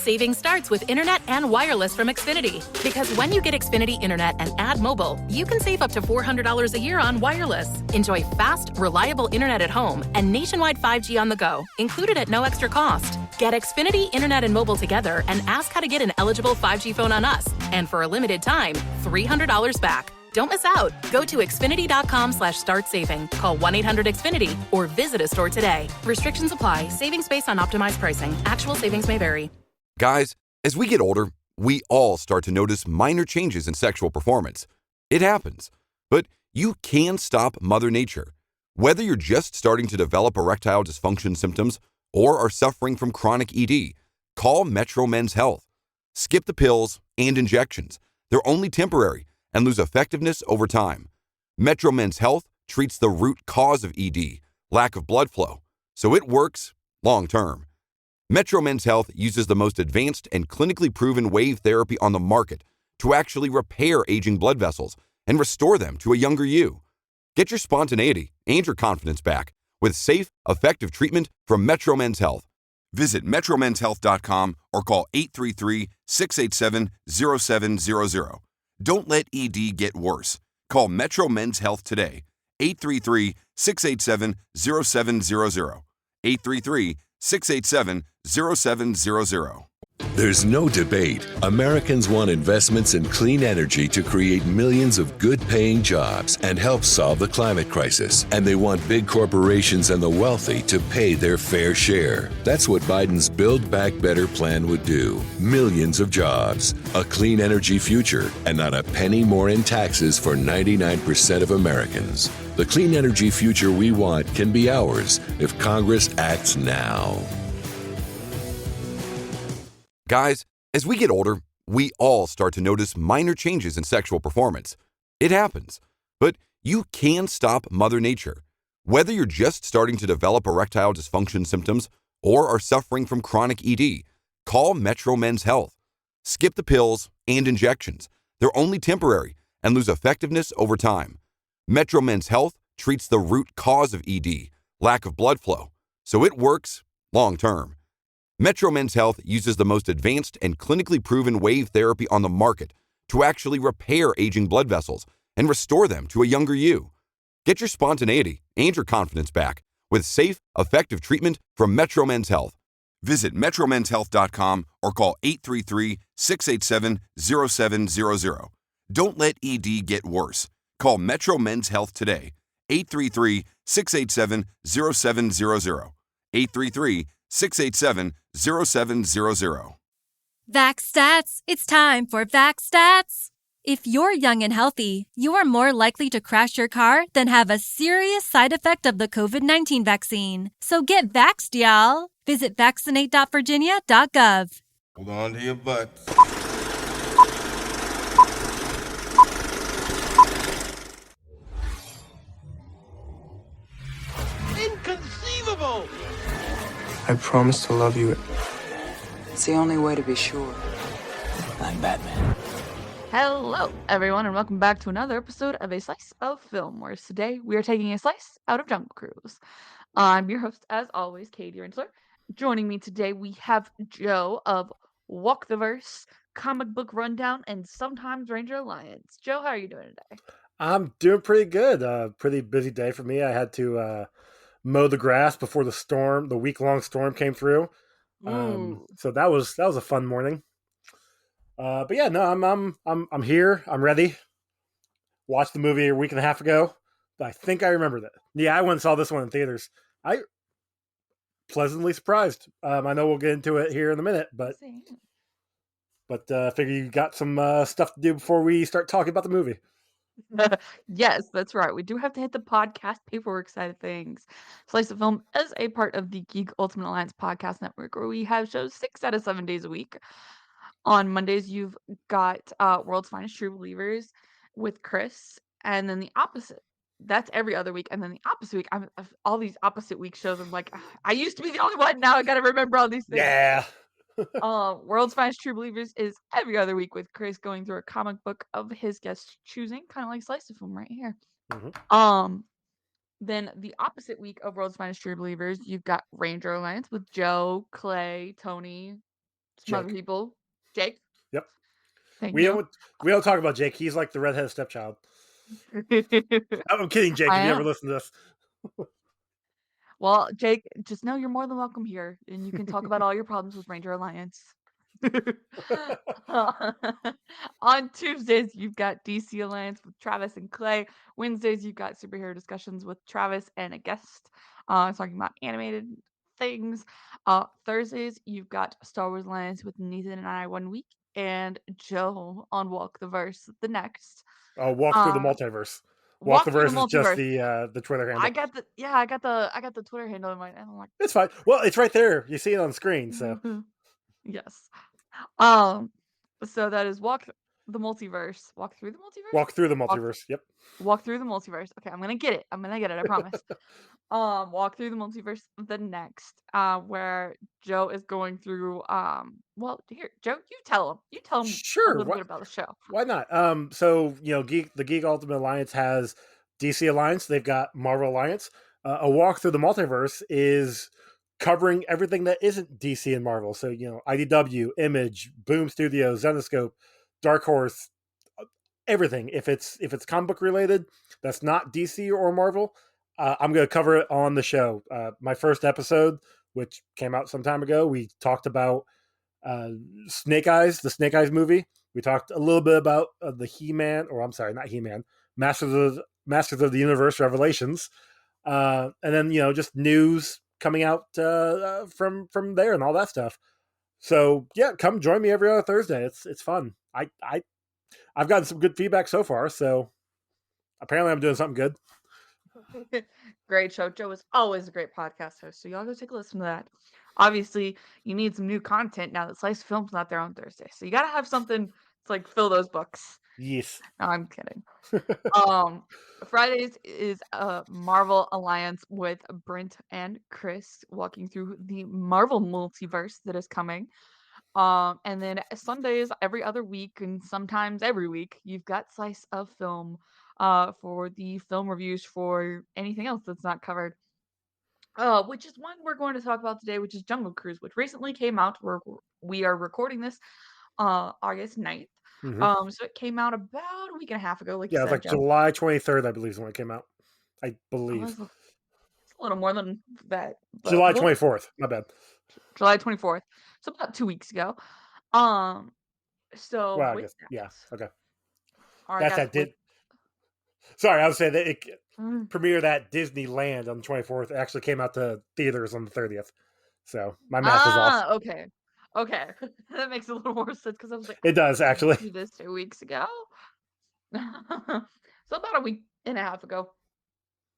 Saving starts with internet and wireless from Xfinity. Because when you get Xfinity Internet and add mobile, you can save up to $400 a year on wireless. Enjoy fast, reliable internet at home and nationwide 5G on the go, included at no extra cost. Get Xfinity Internet and mobile together and ask how to get an eligible 5G phone on us. And for a limited time, $300 back. Don't miss out. Go to Xfinity.com/start saving. Call 1-800-XFINITY or visit a store today. Restrictions apply. Savings based on optimized pricing. Actual savings may vary. Guys, as we get older, we all start to notice minor changes in sexual performance. It happens. But you can stop Mother Nature. Whether you're just starting to develop erectile dysfunction symptoms or are suffering from chronic ED, call Metro Men's Health. Skip the pills and injections. They're only temporary and lose effectiveness over time. Metro Men's Health treats the root cause of ED, lack of blood flow, so it works long term. Metro Men's Health uses the most advanced and clinically proven wave therapy on the market to actually repair aging blood vessels and restore them to a younger you. Get your spontaneity and your confidence back with safe, effective treatment from Metro Men's Health. Visit metromenshealth.com or call 833-687-0700. Don't let ED get worse. Call Metro Men's Health today. 833-687-0700. 833-687-0700. There's no debate. Americans want investments in clean energy to create millions of good-paying jobs and help solve the climate crisis. And they want big corporations and the wealthy to pay their fair share. That's what Biden's Build Back Better plan would do. Millions of jobs, a clean energy future, and not a penny more in taxes for 99% of Americans. The clean energy future we want can be ours if Congress acts now. Guys, as we get older, we all start to notice minor changes in sexual performance. It happens. But you can stop Mother Nature. Whether you're just starting to develop erectile dysfunction symptoms or are suffering from chronic ED, call Metro Men's Health. Skip the pills and injections. They're only temporary and lose effectiveness over time. Metro Men's Health treats the root cause of ED, lack of blood flow, so it works long term. Metro Men's Health uses the most advanced and clinically proven wave therapy on the market to actually repair aging blood vessels and restore them to a younger you. Get your spontaneity and your confidence back with safe, effective treatment from Metro Men's Health. Visit metromenshealth.com or call 833-687-0700. Don't let ED get worse. Call Metro Men's Health today. 833-687-0700. 833-687-0700. VaxStats, it's time for VaxStats. If you're young and healthy, you are more likely to crash your car than have a serious side effect of the COVID-19 vaccine. So get vaxxed, y'all. Visit vaccinate.virginia.gov. Hold on to your butts. Inconceivable! I promise to love you. It's the only way to be sure. I'm Batman. Hello, everyone, and welcome back to another episode of A Slice of Film, where today we are taking a slice out of Jungle Cruise. I'm your host, as always, Katie Rinsler. Joining me today, we have Joe of Walk the Verse, Comic Book Rundown, and sometimes Ranger Alliance. Joe, how are you doing today? I'm doing pretty good. Pretty busy day for me. I had to mow the grass before the week-long storm came through. So that was a fun morning. But yeah, no, I'm here. I'm ready. Watched the movie a week and a half ago. I think I remember that. Yeah, I went and saw this one in theaters. I pleasantly surprised. I know we'll get into it here in a minute, but I figure you got some stuff to do before we start talking about the movie. Yes, that's right. We do have to hit the podcast paperwork side of things. Slice of Film is a part of the Geek Ultimate Alliance podcast network, where we have shows 6 out of 7 days a week. On Mondays, you've got World's Finest True Believers with Chris, and then the opposite. That's every other week, and then the opposite week. All these opposite week shows. I'm like, I used to be the only one. Now I got to remember all these things. Yeah. World's Finest True Believers is every other week with Chris going through a comic book of his guest choosing, kind of like Slice of Film right here. Mm-hmm. Then the opposite week of World's Finest True Believers, you've got Ranger Alliance with Joe, Clay, Tony, some other Jake. people. Jake. Yep. Thank We you. don't talk about Jake. He's like the redheaded stepchild. I'm kidding, Jake. I If you ever am. listen to this, Well, Jake, just know you're more than welcome here, and you can talk about all your problems with Ranger Alliance. On Tuesdays, you've got DC Alliance with Travis and Clay. Wednesdays, you've got superhero discussions with Travis and a guest talking about animated things. Thursdays, you've got Star Wars Alliance with Nathan and I one week, and Joe on Walk the Verse the next. I'll walk through the multiverse. Walk the Walk through the verse is just multiverse. the Twitter handle. I got the Twitter handle in mind, and I'm like, It's fine. Well, it's right there. You see it on screen. So yes. So that is Walk the Multiverse. Walk through the multiverse? walk through the multiverse. Yep. Walk through the multiverse. Okay, I'm gonna get it. I promise. Walk through the multiverse the next, where Joe is going through well, here, Joe, you tell him. You tell him a Sure. little bit about the show. Why not? So the Geek Ultimate Alliance has DC Alliance. They've got Marvel Alliance. A walk through the multiverse is covering everything that isn't DC and Marvel. So IDW, Image, Boom Studios, Zenoscope, Dark Horse, everything. If it's comic book related, that's not DC or Marvel. I'm going to cover it on the show. My first episode, which came out some time ago, we talked about Snake Eyes, the Snake Eyes movie. We talked a little bit about the He-Man, or I'm sorry, not He-Man, Masters of the Universe Revelations, and then just news coming out from there and all that stuff. So yeah, come join me every other Thursday. It's fun. I've gotten some good feedback so far, so apparently I'm doing something good. Great show. Joe is always a great podcast host, so y'all go take a listen to that. Obviously, you need some new content now that Slice Film's not there on Thursday, so you gotta have something to fill those books. Yes. No, I'm kidding. Fridays is a Marvel Alliance with Brent and Chris walking through the Marvel multiverse that is coming. And then Sundays every other week, and sometimes every week, you've got Slice of Film for the film reviews for anything else that's not covered. Which is one we're going to talk about today, which is Jungle Cruise, which recently came out. We are recording this August 9th. Mm-hmm. So it came out about a week and a half ago. Yeah, you said, it's July 23rd, I believe, is when it came out. I believe. It's a little more than that. July 24th. My bad. July 24th. So about 2 weeks ago. So well, I guess, yeah. Okay. That's that did. Sorry, I was saying that it premiered at Disneyland on the 24th. It actually came out to theaters on the 30th. So my math is off. Okay. That makes a little more sense because I was like, it does actually. Do this 2 weeks ago. So about a week and a half ago,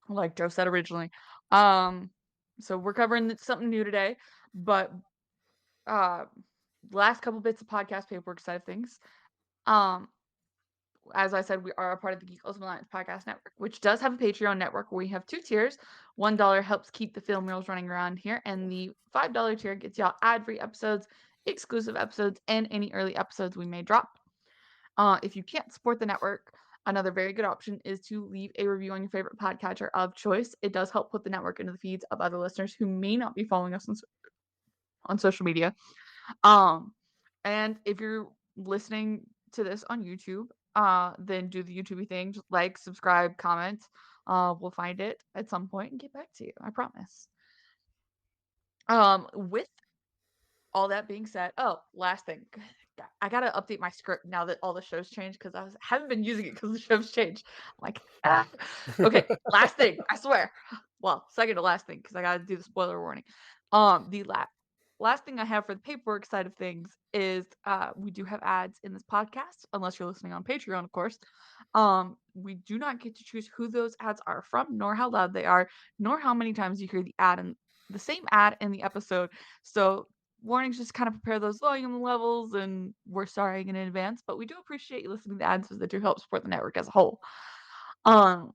like Joe said originally. So we're covering something new today, but last couple bits of podcast paperwork side of things. As I said, we are a part of the Geek Ultimate Alliance Podcast Network, which does have a Patreon network where we have 2 tiers. $1 helps keep the film reels running around here, and the $5 tier gets y'all ad-free episodes, exclusive episodes, and any early episodes we may drop. If you can't support the network, another very good option is to leave a review on your favorite podcatcher of choice. It does help put the network into the feeds of other listeners who may not be following us on social media. And if you're listening to this on YouTube, then do the YouTube thing. Just like, subscribe, comment. We'll find it at some point and get back to you. I promise. With all that being said, last thing. I gotta update my script now that all the shows changed because haven't been using it because the shows changed. I'm like, Okay, last thing. I swear. Well, second to last thing because I gotta do the spoiler warning. The last thing I have for the paperwork side of things is we do have ads in this podcast, unless you're listening on Patreon, of course. We do not get to choose who those ads are from, nor how loud they are, nor how many times you hear the same ad in the episode. So warnings, just kind of prepare those volume levels, and we're sorry in advance, but we do appreciate you listening to ads that do help support the network as a whole. Now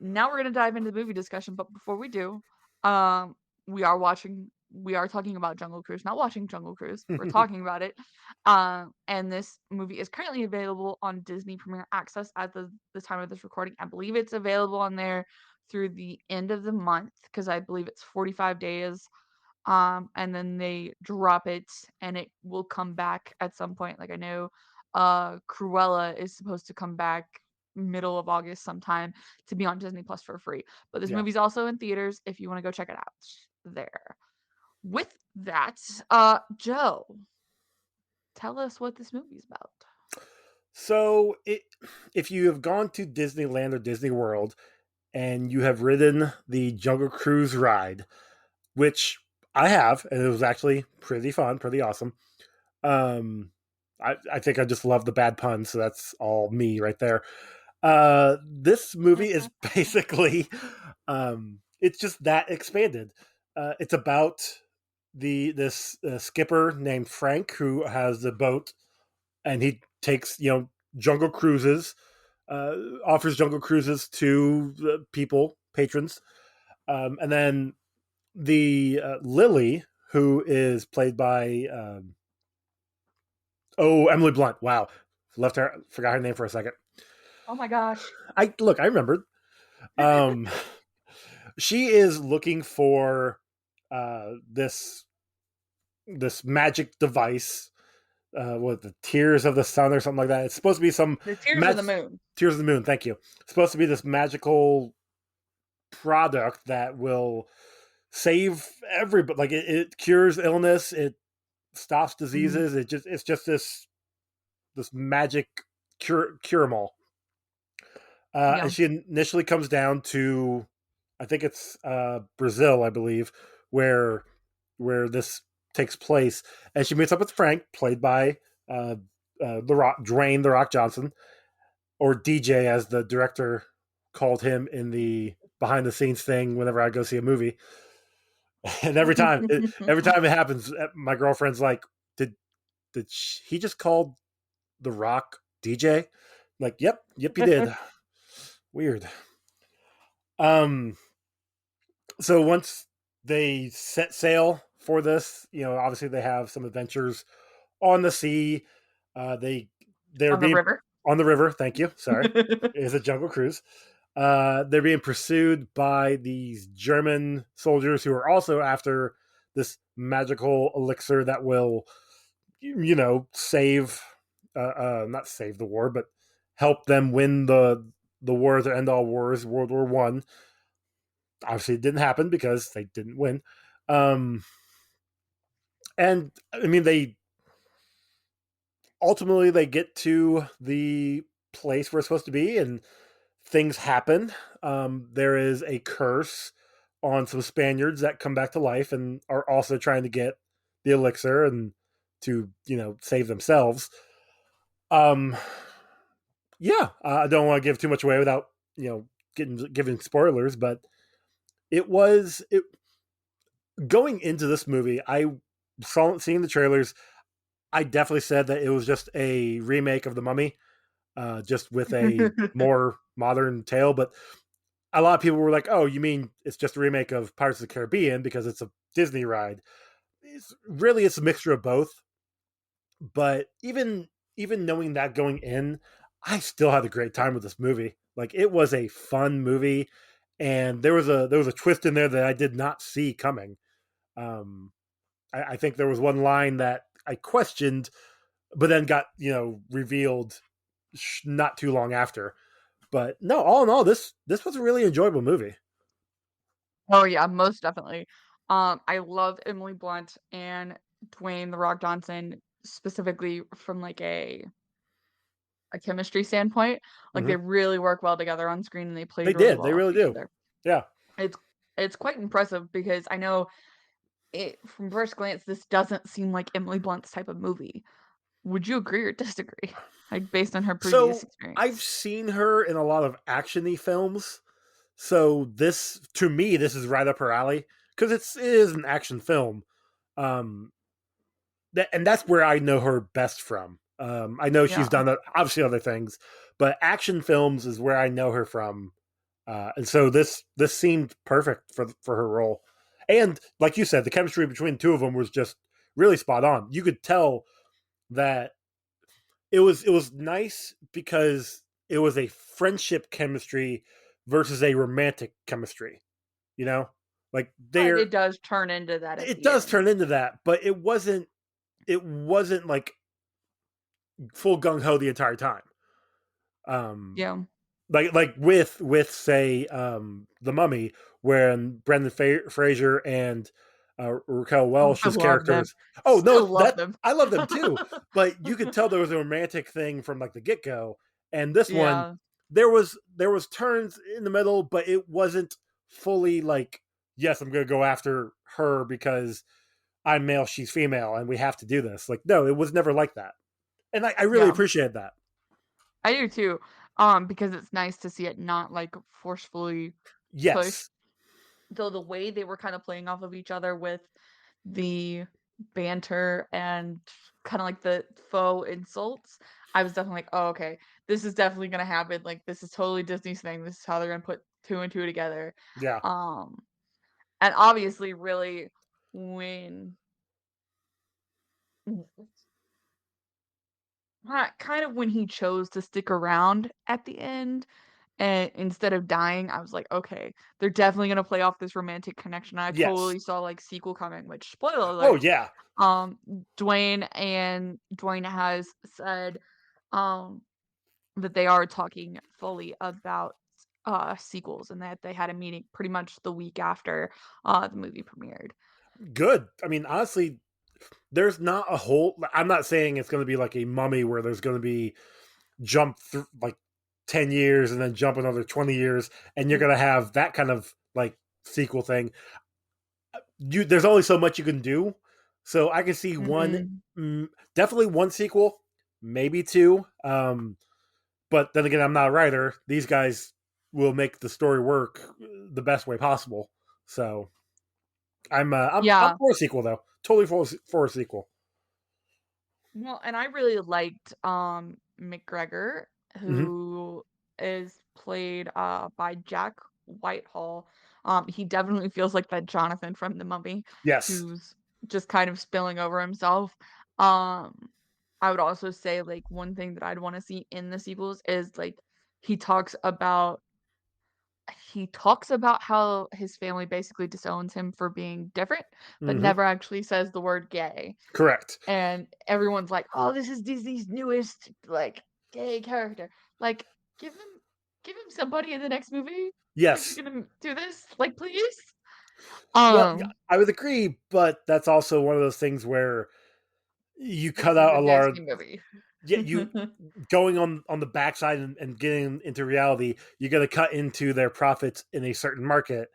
we're going to dive into the movie discussion, but before we do, we are talking about Jungle Cruise, not watching Jungle Cruise. We're talking about it. And this movie is currently available on Disney Premier Access at the time of this recording. I believe it's available on there through the end of the month because I believe it's 45 days and then they drop it, and it will come back at some point. Like I know, Cruella is supposed to come back middle of August sometime to be on Disney Plus for free. But this Yeah. movie's also in theaters if you want to go check it out there. With that, Joe, tell us what this movie's about. So, if you have gone to Disneyland or Disney World and you have ridden the Jungle Cruise ride, which I have, and it was actually pretty fun, pretty awesome. I think I just love the bad puns, so that's all me right there. This movie is basically, it's just that expanded. It's about this skipper named Frank who has the boat, and he takes jungle cruises, offers jungle cruises to the people, patrons, and then the Lily, who is played by Emily Blunt. Wow, forgot her name for a second. Oh my gosh! I remembered. She is looking for this magic device, with the Tears of the Sun or something like that. It's supposed to be some the Tears of the Moon. Tears of the Moon. Thank you. It's supposed to be this magical product that will save everybody. Like it cures illness. It stops diseases. Mm-hmm. It's just this magic cure 'em all. And she initially comes down to, I think it's Brazil, I believe, where this takes place, and she meets up with Frank, played by Dwayne The Rock Johnson, or DJ as the director called him in the behind the scenes thing whenever I go see a movie. And every time it happens, my girlfriend's like, did he just call The Rock DJ? I'm like, yep, he did. Weird. So once they set sail for this, obviously they have some adventures on the sea. They're on the river. On the river, thank you. Sorry. It is a jungle cruise. They're being pursued by these German soldiers who are also after this magical elixir that will, save, not save the war, but help them win the war to end all wars, World War I. Obviously, it didn't happen because they didn't win. And I mean, they get to the place where it's supposed to be, and things happen. There is a curse on some Spaniards that come back to life and are also trying to get the elixir and to, save themselves. I don't want to give too much away without, giving spoilers, but going into this movie, seeing the trailers, I definitely said that it was just a remake of The Mummy, just with a more modern tale. But a lot of people were like, oh, you mean it's just a remake of Pirates of the Caribbean because it's a Disney ride? It's a mixture of both. But even knowing that going in, I still had a great time with this movie. Like, it was a fun movie, and there was a twist in there that I did not see coming. I think there was one line that I questioned, but then got revealed not too long after. But no, all in all, this was a really enjoyable movie. Oh yeah, most definitely. I love Emily Blunt and Dwayne The Rock Johnson, specifically from like a chemistry standpoint. Like, they really work well together on screen, and they play really well. They really do. Yeah. It's quite impressive because I know it from first glance this doesn't seem like Emily Blunt's type of movie. Would you agree or disagree? Like, based on her previous experience. I've seen her in a lot of action-y films. So this is right up her alley because it is an action film. And that's where I know her best from. I know she's done obviously other things, but action films is where I know her from. And so this seemed perfect for her role. And like you said, the chemistry between the two of them was just really spot on. You could tell that it was nice because it was a friendship chemistry versus a romantic chemistry, Like But it does turn into that at it the does end. turn into that, but it wasn't like full gung ho the entire time. Yeah. Like with say The Mummy, when Brendan Fraser and Raquel Oh, I Welch's love them. characters. Oh no, Still love them. I love them too. But you could tell there was a romantic thing from like the get go, and this one Yeah. there was turns in the middle, but it wasn't fully like, yes, I'm going to go after her because I'm male, she's female, and we have to do this. Like, no, it was never like that, and I really Yeah. appreciate that. I do too. Because it's nice to see it not like forcefully Yes. pushed. Though the way they were kind of playing off of each other with the banter and kind of like the faux insults, I was definitely like, oh, okay, this is definitely gonna happen. Like, this is totally Disney's thing. This is how they're gonna put two and two together. Yeah. And obviously, really, when kind of when he chose to stick around at the end and instead of dying, I was like, okay, they're definitely gonna play off this romantic connection. I Yes. totally saw like sequel coming, which spoiler alert. Oh yeah. Dwayne has said that they are talking fully about sequels and that they had a meeting pretty much the week after the movie premiered. Good. I mean, honestly, there's not a whole. I'm not saying it's going to be like a Mummy where there's going to be jump through like 10 years and then jump another 20 years, and you're going to have that kind of like sequel thing. There's only so much you can do, so I can see definitely one sequel, maybe two. But then again, I'm not a writer. These guys will make the story work the best way possible. So I'm for a sequel though. Totally for a sequel. Well, and I really liked McGregor, who is played by Jack Whitehall. He definitely feels like that Jonathan from The Mummy. Yes. Who's just kind of spilling over himself. I would also say like one thing that I'd want to see in the sequels is like he talks about how his family basically disowns him for being different, but never actually says the word gay. Correct. And everyone's like, "Oh, this is Disney's newest like gay character." Like, give him somebody in the next movie. Yes. If you're gonna do this, like, please. Well, I would agree, but that's also one of those things where you cut out a lot of movie. Yeah, you going on the backside and getting into reality, you got to cut into their profits in a certain market,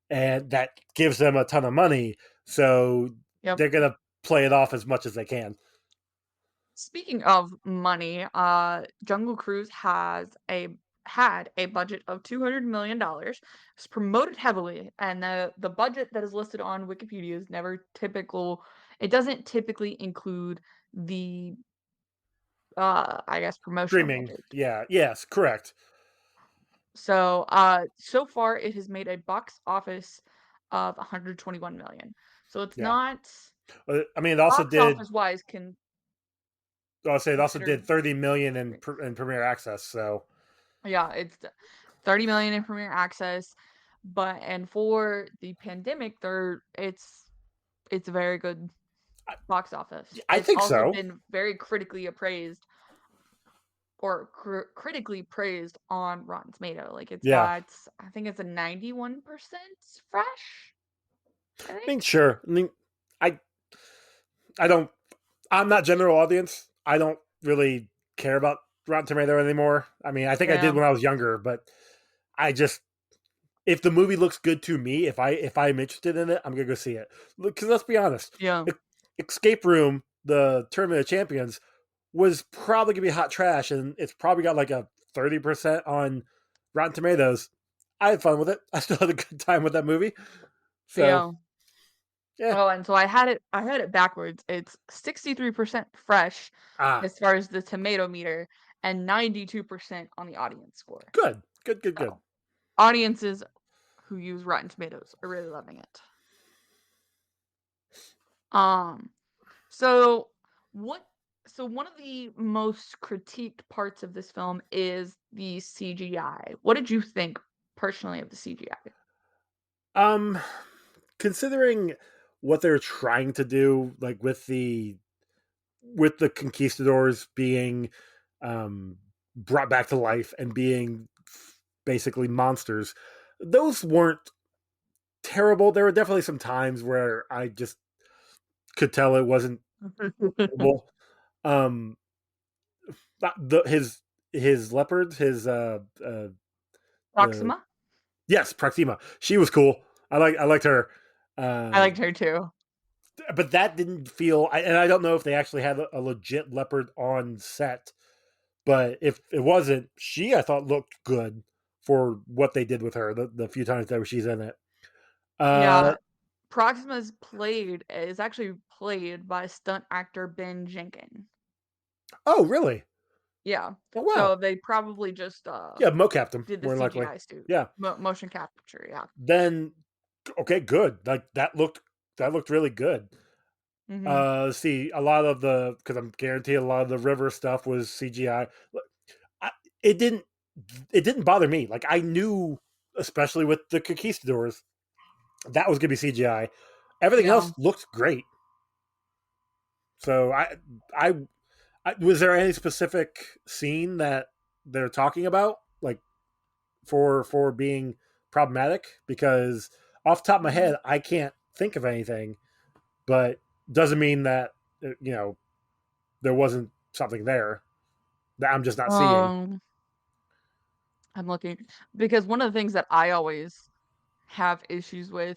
and that gives them a ton of money. So they're gonna play it off as much as they can. Speaking of money, Jungle Cruise had a budget of $200 million. It's promoted heavily, and the budget that is listed on Wikipedia is never typical. It doesn't typically include the I guess promotional budget. Yeah, yes, correct. So, so far it has made a box office of 121 million. So it's not. I mean, it also box did. Office wise, I'll say it also did 30 million in Premier Access. So yeah, it's 30 million in Premier Access, and for the pandemic, it's a very good box office. I think it's so. Also been very critically appraised. Or critically praised on Rotten Tomato. Like it's got, I think it's a 91% fresh. I mean, sure. I mean, I'm not general audience. I don't really care about Rotten Tomato anymore. I mean, I think I did when I was younger, but if the movie looks good to me, if I'm interested in it, I'm gonna go see it. Because let's be honest. Yeah. Escape Room, the Tournament of Champions, was probably gonna be hot trash, and it's probably got like a 30% on Rotten Tomatoes. I had fun with it. I still had a good time with that movie. So yeah. Oh, and so I had it backwards. It's 63% fresh as far as the tomato meter, and 92% on the audience score. Good. Audiences who use Rotten Tomatoes are really loving it. So one of the most critiqued parts of this film is the CGI. What did you think personally of the CGI? considering what they're trying to do, like with the conquistadors being brought back to life and being basically monsters, those weren't terrible. There were definitely some times where I just could tell it wasn't terrible. His leopards, Proxima. Yes, Proxima. She was cool. I liked her. I liked her too. But that didn't feel. And I don't know if they actually had a legit leopard on set. But if it wasn't, I thought looked good for what they did with her the few times that she's in it. Yeah, Proxima is actually played by stunt actor Ben Jenkins. Oh, really? Yeah. Oh, wow. So they probably just mocapped him. did the more CGI likely. suit. Yeah, motion capture. Yeah. Then, okay, good. Like that looked really good. See, a lot of because I'm guaranteed a lot of the river stuff was CGI. It didn't bother me. Like I knew, especially with the conquistadors, that was going to be CGI. Everything else looked great. So I was there any specific scene that they're talking about, like for being problematic? Because off the top of my head, I can't think of anything, but doesn't mean that there wasn't something there that I'm just not seeing. I'm looking because one of the things that I always have issues with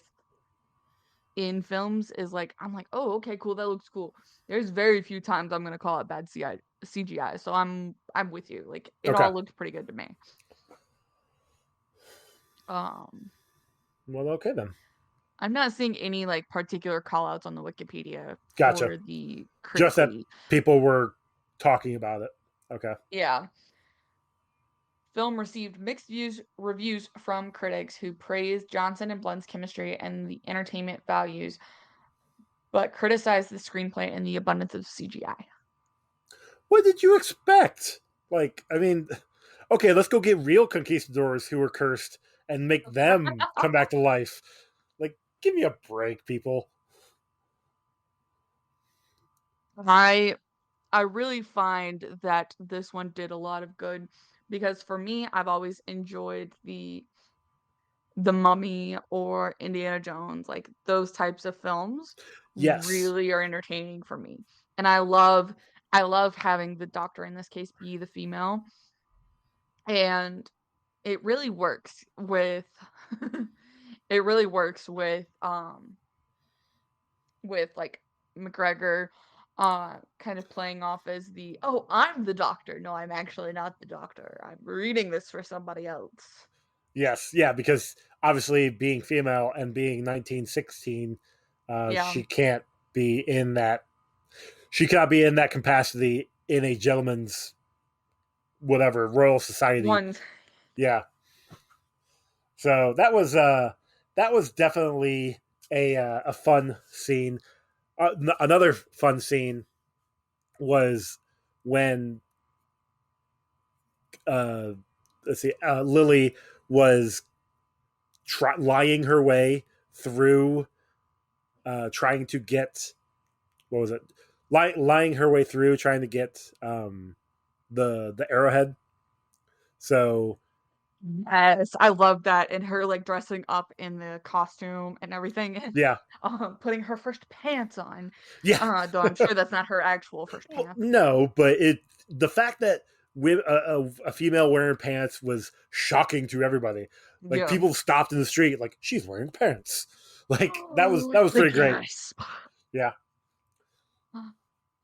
in films is like I'm like, oh, okay, cool, that looks cool. There's very few times I'm gonna call it bad CGI, so I'm with you. Like it all looked pretty good to me. Well, okay then. I'm not seeing any like particular call outs on the Wikipedia Gotcha. for the critically. Just that people were talking about it. Okay. Yeah. Film received mixed reviews from critics who praised Johnson and Blunt's chemistry and the entertainment values, but criticized the screenplay and the abundance of CGI. What did you expect? Like, I mean, okay, let's go get real conquistadors who were cursed and make them come back to life. Like, give me a break, people. I really find that this one did a lot of good because for me, I've always enjoyed the Mummy or Indiana Jones, like those types of films. Yes, really are entertaining for me, and I love having the doctor in this case be the female, and it really works with with like McGregor kind of playing off as I'm the doctor. No, I'm actually not the doctor. I'm reading this for somebody else. Yes, yeah, because obviously being female and being 1916, she can't be in that. She cannot be in that capacity in a gentleman's whatever Royal Society. Yeah. So that was definitely a fun scene. Another fun scene was when Lily was lying her way through, trying to get lying her way through trying to get the arrowhead. So yes, I love that, and her like dressing up in the costume and everything. Yeah. Putting her first pants on. Yeah. Though I'm sure that's not her actual first pants. No, but the fact that a female wearing pants was shocking to everybody. Like people stopped in the street, like she's wearing pants. Like that was pretty great. Yeah.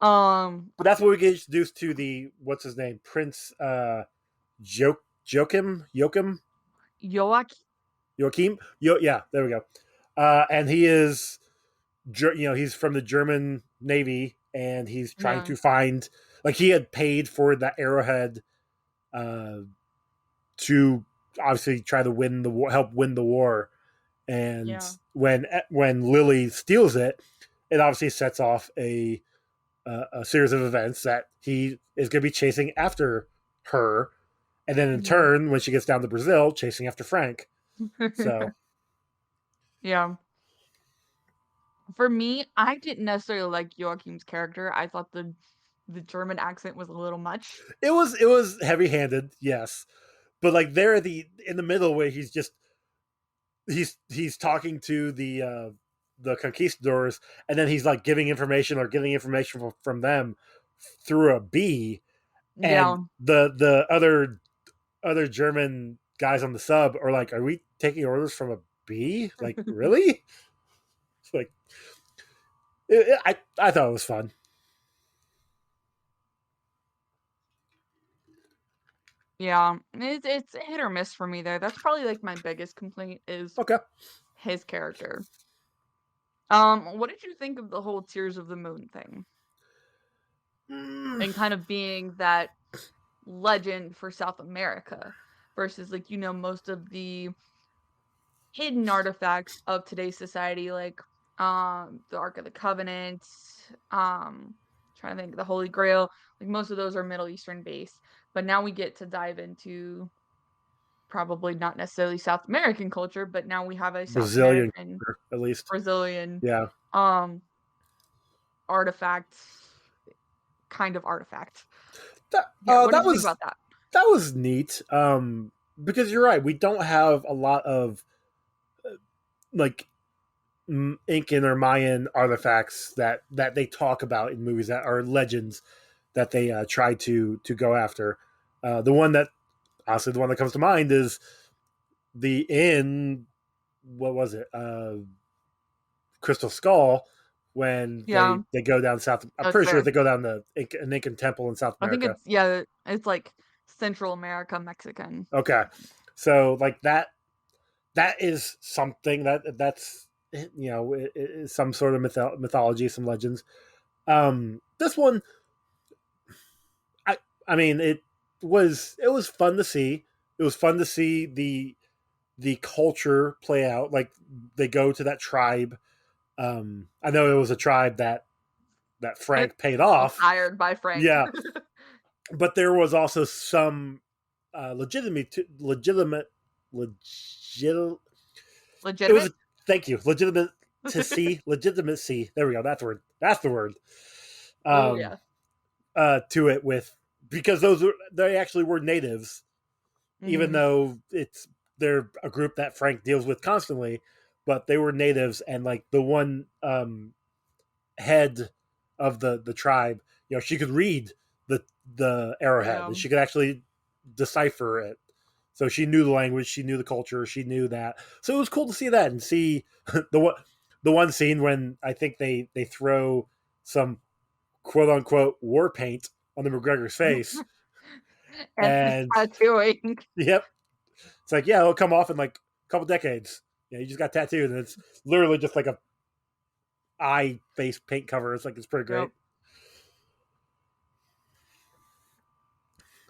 But that's what we get introduced to what's his name, Prince Joachim. Yeah, there we go. And he is, he's from the German Navy, and he's trying to find, like, he had paid for that arrowhead to obviously try to win the war, help win the war. And when Lily steals it, it obviously sets off a series of events that he is going to be chasing after her, and then in turn, when she gets down to Brazil, chasing after Frank. So, yeah. For me, I didn't necessarily like Joachim's character. I thought the German accent was a little much. It was heavy handed, yes, but like there in the middle where he's talking to the conquistadors, and then he's like giving information or getting information from them through a B, and Yeah. the other German guys on the sub are like, "Are we taking orders from a B? Like, really?" It's like, I thought it was fun. Yeah, it's hit or miss for me there. That's probably like my biggest complaint is Okay. his character. What did you think of the whole Tears of the Moon thing? And kind of being that legend for South America versus like, most of the hidden artifacts of today's society, like the Ark of the Covenant, trying to think, the Holy Grail, like most of those are Middle Eastern based. But now we get to dive into probably not necessarily South American culture, but now we have a Brazilian South American, culture, at least. Brazilian, Yeah. Artifact, kind of artifact. What did you think about that? That was neat. Because you're right, we don't have a lot of like Incan or Mayan artifacts that they talk about in movies that are legends that they try to go after. The one that comes to mind is what was it? Crystal Skull, when they go down south. I'm pretty sure they go down an Incan temple in South America. I think it's like Central America, Mexican. Okay, so like that is something that's it is some sort of mythology, some legends. This one, I mean, it was fun to see. It was fun to see the culture play out. Like they go to that tribe. I know it was a tribe that Frank paid off. Hired by Frank. Yeah. But there was also some legitimate. It was, thank you. Legitimacy. There we go. That's the word. To it because they actually were natives, even though they're a group that Frank deals with constantly, but they were natives, and like the one head of the tribe, she could read the arrowhead, and she could actually decipher it. So she knew the language, she knew the culture, she knew that. So it was cool to see that and see the one scene when I think they throw some quote unquote war paint on the McGregor's face. and tattooing. Yep. It's like, it'll come off in like a couple decades. You just got tattooed, and it's literally just like a eye face paint cover. It's pretty great.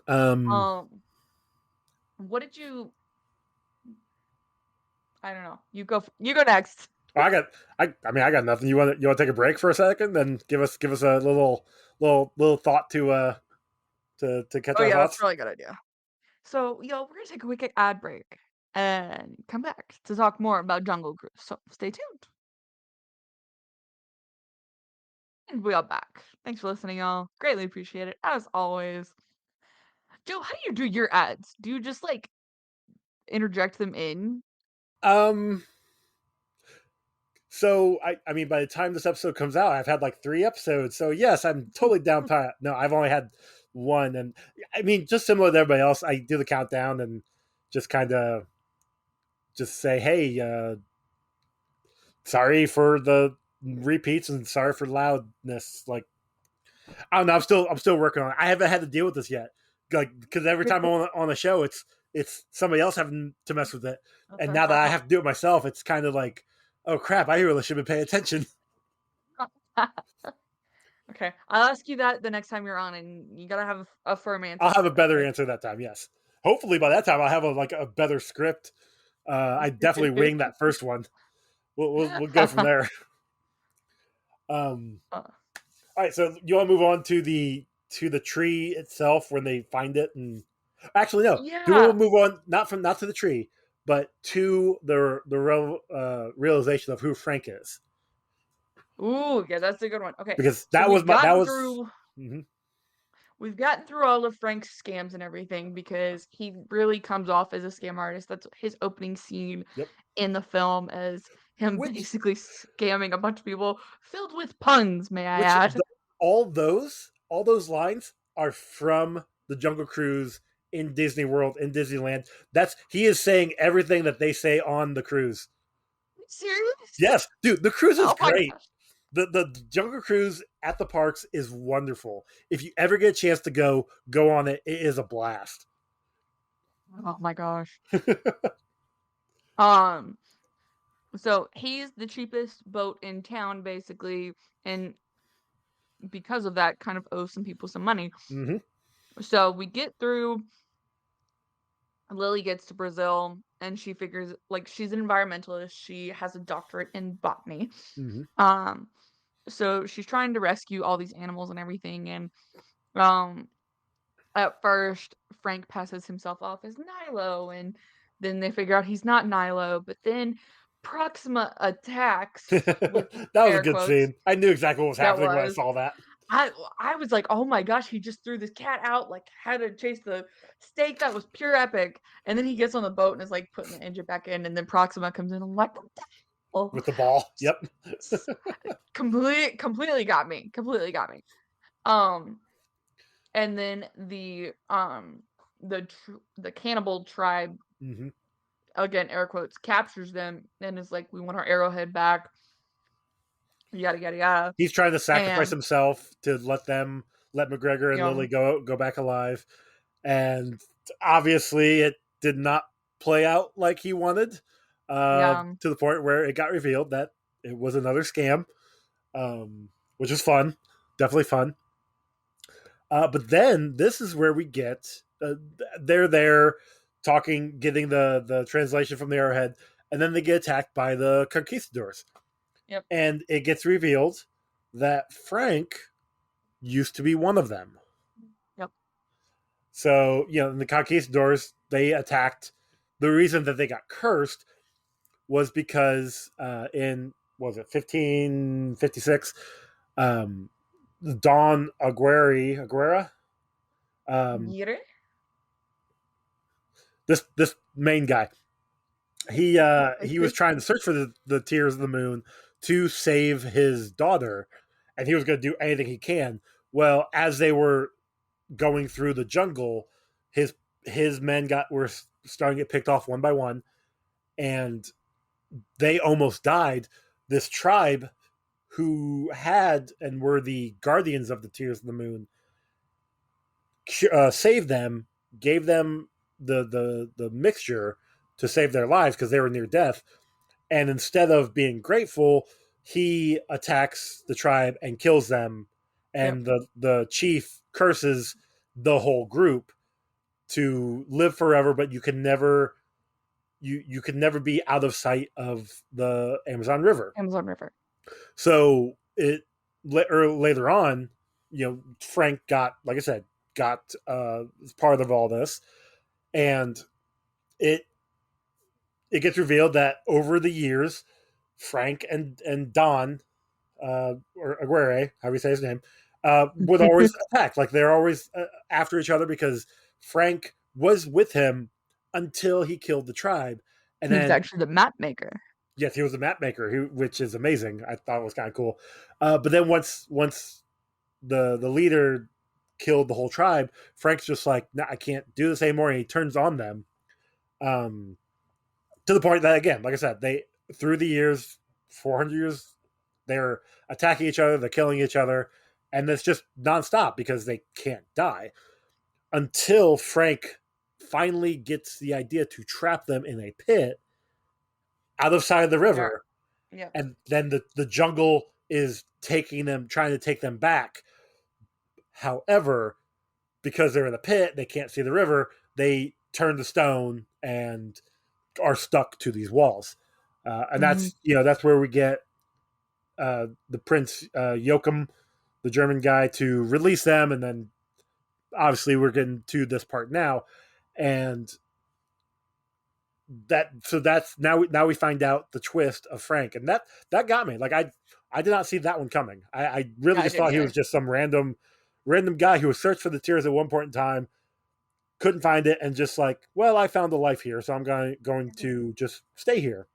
Yep. What did you? I don't know. You go next. I got nothing. You want to take a break for a second, then give us a little thought to catch our thoughts. That's a really good idea. So, we're gonna take a quick ad break and come back to talk more about Jungle Cruise. So stay tuned. And we are back. Thanks for listening, y'all. Greatly appreciate it, as always. Joe, how do you do your ads? Do you just like interject them in? So I mean, by the time this episode comes out, I've had like 3 episodes. So yes, I'm totally down pat. No, I've only had 1, and I mean, just similar to everybody else, I do the countdown and just kind of just say, hey, sorry for the repeats and sorry for loudness. Like, I don't know. I'm still working on it. I haven't had to deal with this yet. Like, because every time I'm on a show, it's somebody else having to mess with it, and now that I have to do it myself, it's kind of like, oh crap! I really should have been paying attention. Okay, I'll ask you that the next time you're on, and you gotta have a firm answer. I'll have a better answer that time. Yes, hopefully by that time I'll have a better script. I definitely wing that first one. We'll go from there. All right, so you want to move on to the tree itself when they find it, and actually no, Yeah. you want to move on not to the tree, but to the realization of who Frank is. Ooh, yeah, that's a good one. Okay, because so that we've was my that gotten was. through Mhm. we've gotten through all of Frank's scams and everything because he really comes off as a scam artist. That's his opening scene Yep. in the film, as him Which basically scamming a bunch of people, filled with puns, may I which add. all those lines are from the Jungle Cruise in Disney World, in Disneyland. He is saying everything that they say on the cruise. Serious? Yes, dude, the cruise is Oh my great. gosh. The Jungle Cruise at the parks is wonderful. If you ever get a chance to go on it. It is a blast. Oh my gosh. Um, so he's the cheapest boat in town, basically, and because of that, kind of owes some people some money. Mm-hmm. So we get through. Lily gets to Brazil, and she figures, like, she's an environmentalist. She has a doctorate in botany. Mm-hmm. So she's trying to rescue all these animals and everything, and at first Frank passes himself off as Nilo, and then they figure out he's not Nilo, but then Proxima attacks with That was a air good quotes. scene. I knew exactly what was That happening when I was. saw that. I was like, oh my gosh, he just threw this cat out, like had to chase the snake. That was pure epic. And then he gets on the boat and is like putting the engine back in, and then Proxima comes in. I'm like, what the hell? With the ball. Yep. Completely got me. Completely got me. And then the cannibal tribe, Mm-hmm. again air quotes, captures them and is like, we want our arrowhead back. Yada yada yada. He's trying to sacrifice And himself to let McGregor and Lily go back alive, and obviously it did not play out like he wanted. To the point where it got revealed that it was another scam, which is fun, definitely fun. But then this is where we get they're there talking, getting the translation from the arrowhead, and then they get attacked by the conquistadors. Yep. And it gets revealed that Frank used to be one of them. Yep. So, the conquistadors, they attacked. The reason that they got cursed was because in, what was it, 1556, Don Aguirre, this main guy, he was trying to search for the Tears of the Moon to save his daughter, and he was going to do anything he can. Well, as they were going through the jungle, his men were starting to get picked off one by one, and they almost died. This tribe, who had and were the guardians of the Tears of the Moon, saved them, gave them the mixture to save their lives because they were near death. And instead of being grateful, he attacks the tribe and kills them. And the chief curses the whole group to live forever, but you can never be out of sight of the Amazon River. So later on, Frank got, like I said, part of all this, and it gets revealed that over the years, Frank and Don, or Aguirre, however you say his name, would always attack. Like, they're always after each other because Frank was with him until he killed the tribe. And he was actually the map maker. Yes, he was the map maker, which is amazing. I thought it was kind of cool. But then once the leader killed the whole tribe, Frank's just like, nah, I can't do this anymore, and he turns on them. To the point that, again, like I said, they, through the years, 400 years, they're attacking each other, they're killing each other, and it's just nonstop because they can't die. Until Frank finally gets the idea to trap them in a pit out of sight of the river. Yeah. And then the jungle is trying to take them back. However, because they're in a pit, they can't see the river, they turn to stone and are stuck to these walls. And that's where we get the Prince Joachim, the German guy, to release them. And then obviously we're getting to this part now. And that's now we find out the twist of Frank, and that got me. Like, I did not see that one coming. I really Yeah, I just didn't thought he either. was just some random guy who was searched for the tears at one point in time, couldn't find it, and just like, well, I found a life here, so I'm going to just stay here.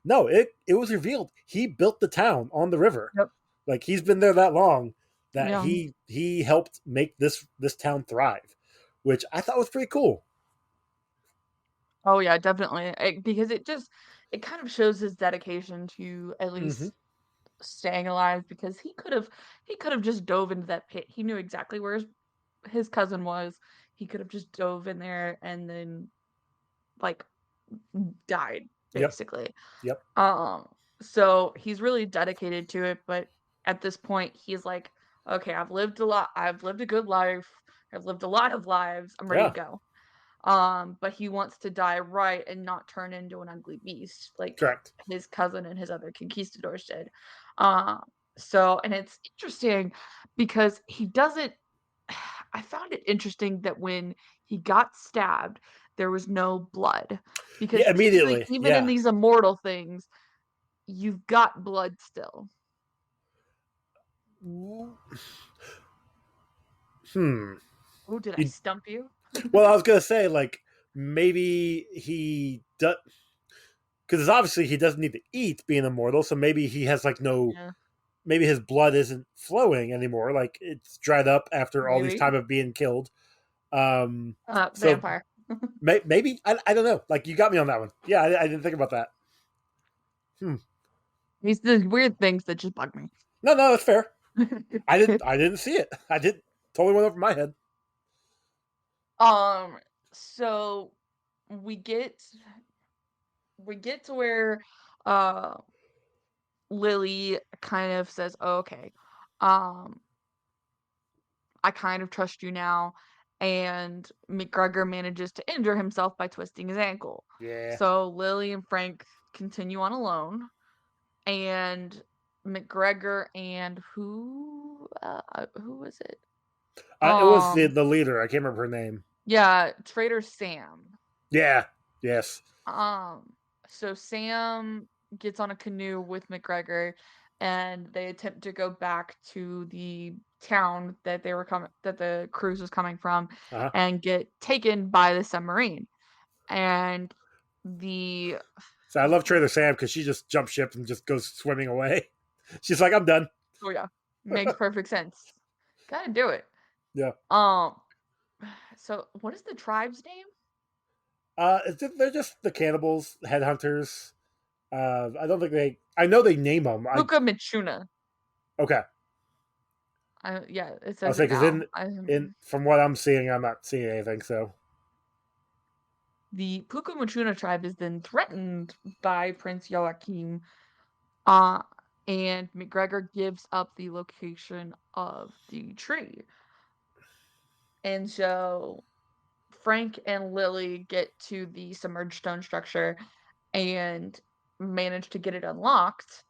No, it was revealed he built the town on the river. Yep. Like, he's been there that long that Yeah. he helped make this town thrive, which I thought was pretty cool. Oh yeah, definitely. Because it kind of shows his dedication to at least staying alive, because he could have just dove into that pit. He knew exactly where his cousin was. He could have just dove in there and then like died basically. Yep. So he's really dedicated to it, but at this point he's like, okay, I've lived a lot. I've lived a good life. I've lived a lot of lives. I'm ready to go. But he wants to die right and not turn into an ugly beast like Correct. his cousin and his other conquistadors did. And it's interesting because he doesn't. I found it interesting that when he got stabbed, there was no blood, because Yeah, immediately, typically, even in these immortal things, you've got blood still. Oh, did I stump you? Well, I was gonna say, like, maybe he does, because obviously he doesn't need to eat being immortal, so maybe he has like maybe his blood isn't flowing anymore, like it's dried up after all this time of being killed. Vampire. Maybe I don't know. Like, you got me on that one. Yeah, I didn't think about that. These the weird things that just bug me. No, that's fair. I didn't see it. I did totally went over my head. So we get to where Lily kind of says, oh, okay, I kind of trust you now, and McGregor manages to injure himself by twisting his ankle. Yeah. So Lily and Frank continue on alone, and McGregor and who was it? It was the leader. I can't remember her name. Yeah, Trader Sam. Yeah. Yes. So Sam gets on a canoe with McGregor, and they attempt to go back to the town that the cruise was coming from, and get taken by the submarine. And so I love Trader Sam because she just jumps ship and just goes swimming away. She's like, I'm done. Oh yeah, makes perfect sense. Gotta do it. Yeah. So what is the tribe's name? They're just the cannibals, headhunters. I don't think I know they name them. Puka Michuna. Okay. Yeah, it says. I'll say, because from what I'm seeing, I'm not seeing anything. So the Puka Michuna tribe is then threatened by Prince Joachim, and McGregor gives up the location of the tree. And so Frank and Lily get to the submerged stone structure and manage to get it unlocked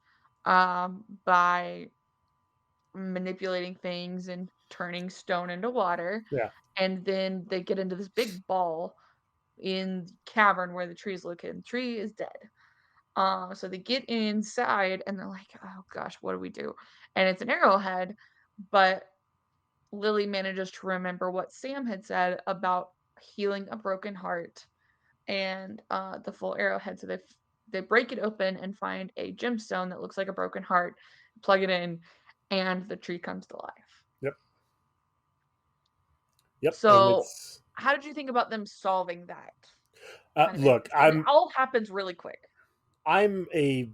by manipulating things and turning stone into water. Yeah. And then they get into this big ball in the cavern where the tree is located. The tree is dead. So they get inside and they're like, oh gosh, what do we do? And it's an arrowhead, but Lily manages to remember what Sam had said about healing a broken heart and the full arrowhead. So they break it open and find a gemstone that looks like a broken heart, plug it in, and the tree comes to life. Yep. So how did you think about them solving that? Look, it all happens really quick. I'm a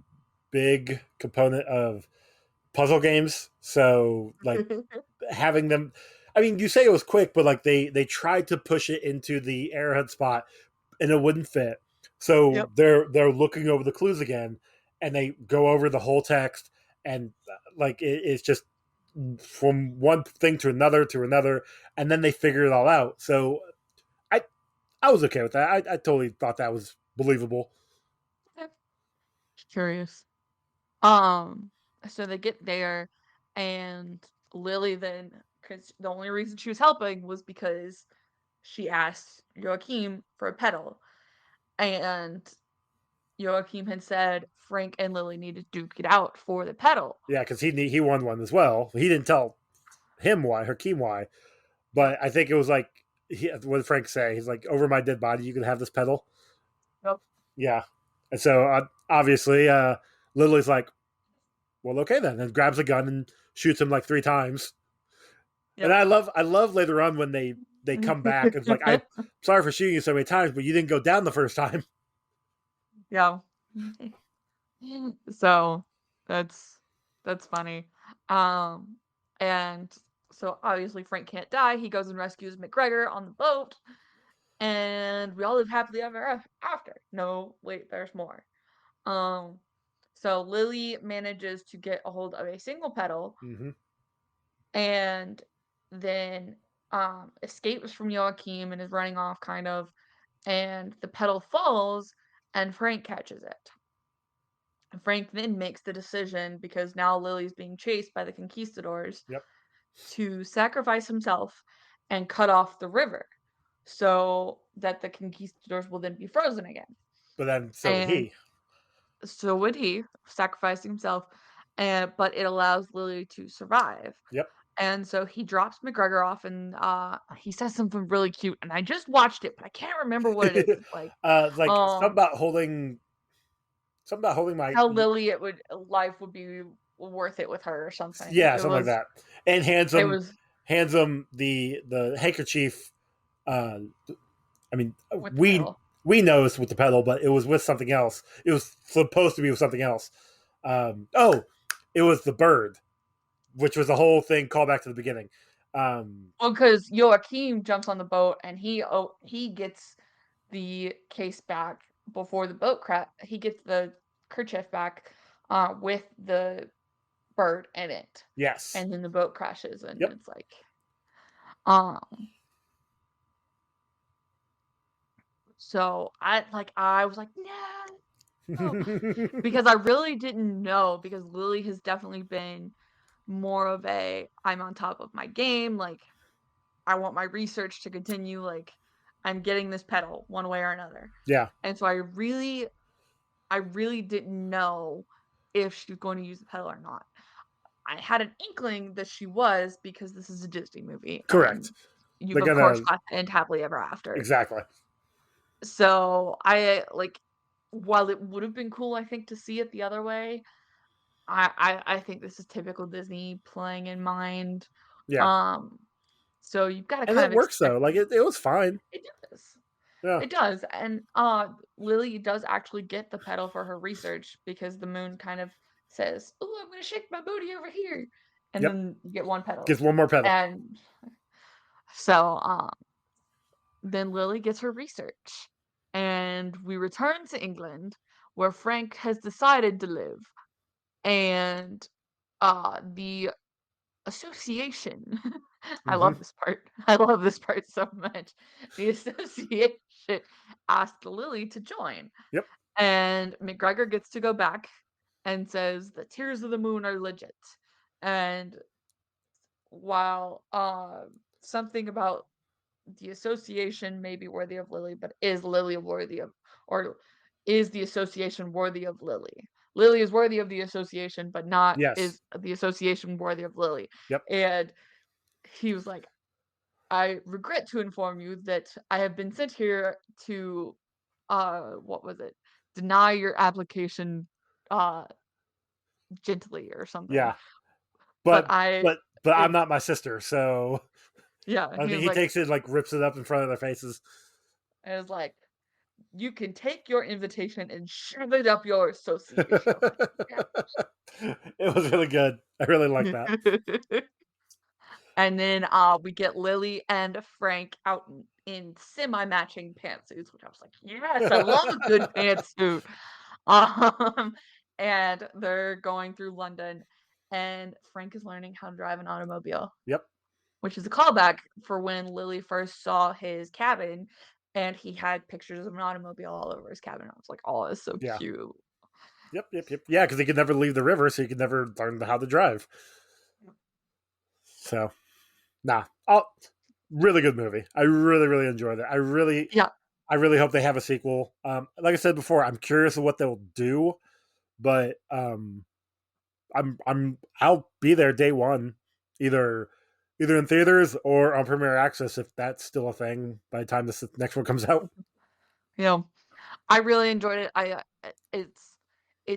big component of puzzle games, so like having them, I mean, you say it was quick, but like they tried to push it into the arrowhead spot and it wouldn't fit. So they're looking over the clues again, and they go over the whole text, and like it's just from one thing to another, and then they figure it all out. So I was okay with that. I totally thought that was believable. Curious. So they get there, and Lily then, because the only reason she was helping was because she asked Joachim for a pedal, and Joachim had said Frank and Lily needed to duke it out for the pedal. Yeah, because he won one as well. He didn't tell him why, Hakeem why, but I think it was like, what did Frank say? He's like, over my dead body, you can have this pedal. Yep. Yeah. And so obviously Lily's like, well, okay then, and grabs a gun and shoots him like 3 times. Yep. And I love later on when they come back. It's like, I'm sorry for shooting you so many times, but you didn't go down the first time. Yeah. So that's funny. And so obviously Frank can't die. He goes and rescues McGregor on the boat, and we all live happily ever after. No, wait, there's more. So Lily manages to get a hold of a single pedal, and then escapes from Joachim and is running off kind of, and the pedal falls and Frank catches it. Frank then makes the decision, because now Lily's being chased by the conquistadors, to sacrifice himself and cut off the river so that the conquistadors will then be frozen again. But then so would he, sacrificing himself, but it allows Lily to survive. Yep. And so he drops McGregor off, and he says something really cute, and I just watched it, but I can't remember what it is. It's like something about holding my, how Lily life would be worth it with her or something. Yeah, something like that. And hands him the handkerchief. I mean, we know it's with the pedal, but it was with something else. It was supposed to be with something else. It was the bird, which was the whole thing. Call back to the beginning. Well, because Joachim jumps on the boat and he gets the case back before the boat crash. He gets the kerchief back with the bird in it. Yes. And then the boat crashes, and it's like, so I was like, no, because I really didn't know, because Lily has definitely been more of a, I'm on top of my game, like I want my research to continue, like I'm getting this pedal one way or another. Yeah. And so I really didn't know if she was going to use the pedal or not. I had an inkling that she was, because this is a Disney movie. Correct. You've of course got to end happily ever after. Exactly. So I while it would have been cool, I think, to see it the other way, I think this is typical Disney playing in mind. Yeah. So you've got to kind of. It works though. Like it was fine. It does. Yeah. It does. And Lily does actually get the pedal for her research, because the moon kind of says, "Oh, I'm going to shake my booty over here," and then you get one pedal. Gets one more pedal. And so then Lily gets her research, and we return to England, where Frank has decided to live, and the association. I love this part. I love this part so much. The association asked Lily to join. Yep. And McGregor gets to go back and says the tears of the moon are legit. And while something about the association may be worthy of Lily, but is Lily worthy of, or is the association worthy of Lily? Lily is worthy of the association, but not is the association worthy of Lily. Yep. And he was like, I regret to inform you that I have been sent here to, deny your application gently or something. Yeah. But I'm not my sister, so yeah. I think he takes it, like rips it up in front of their faces. And it's like, you can take your invitation and shove it up your association. It was really good. I really like that. And then we get Lily and Frank out in semi-matching pantsuits, which I was like, yes, I love a good pantsuit. And they're going through London, and Frank is learning how to drive an automobile. Yep. Which is a callback for when Lily first saw his cabin, and he had pictures of an automobile all over his cabin. I was like, oh, it's so cute. Yep. Yeah, because he could never leave the river, so he could never learn how to drive. So, really good movie. I really, really enjoyed it. I really hope they have a sequel. Like I said before, I'm curious of what they'll do, but I'll be there day one, either in theaters or on Premiere Access if that's still a thing by the time this next one comes out. I really enjoyed it. It's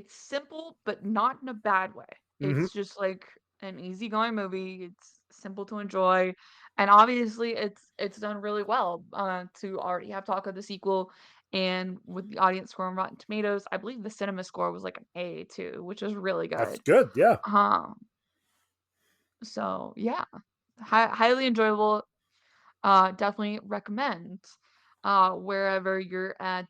simple, but not in a bad way. Mm-hmm. It's just like an easygoing movie. It's simple to enjoy, and obviously it's done really well to already have talk of the sequel. And with the audience score on Rotten Tomatoes, I believe the cinema score was like an A too, which is really That's good. good, yeah. So yeah, highly enjoyable. Definitely recommend wherever you're at,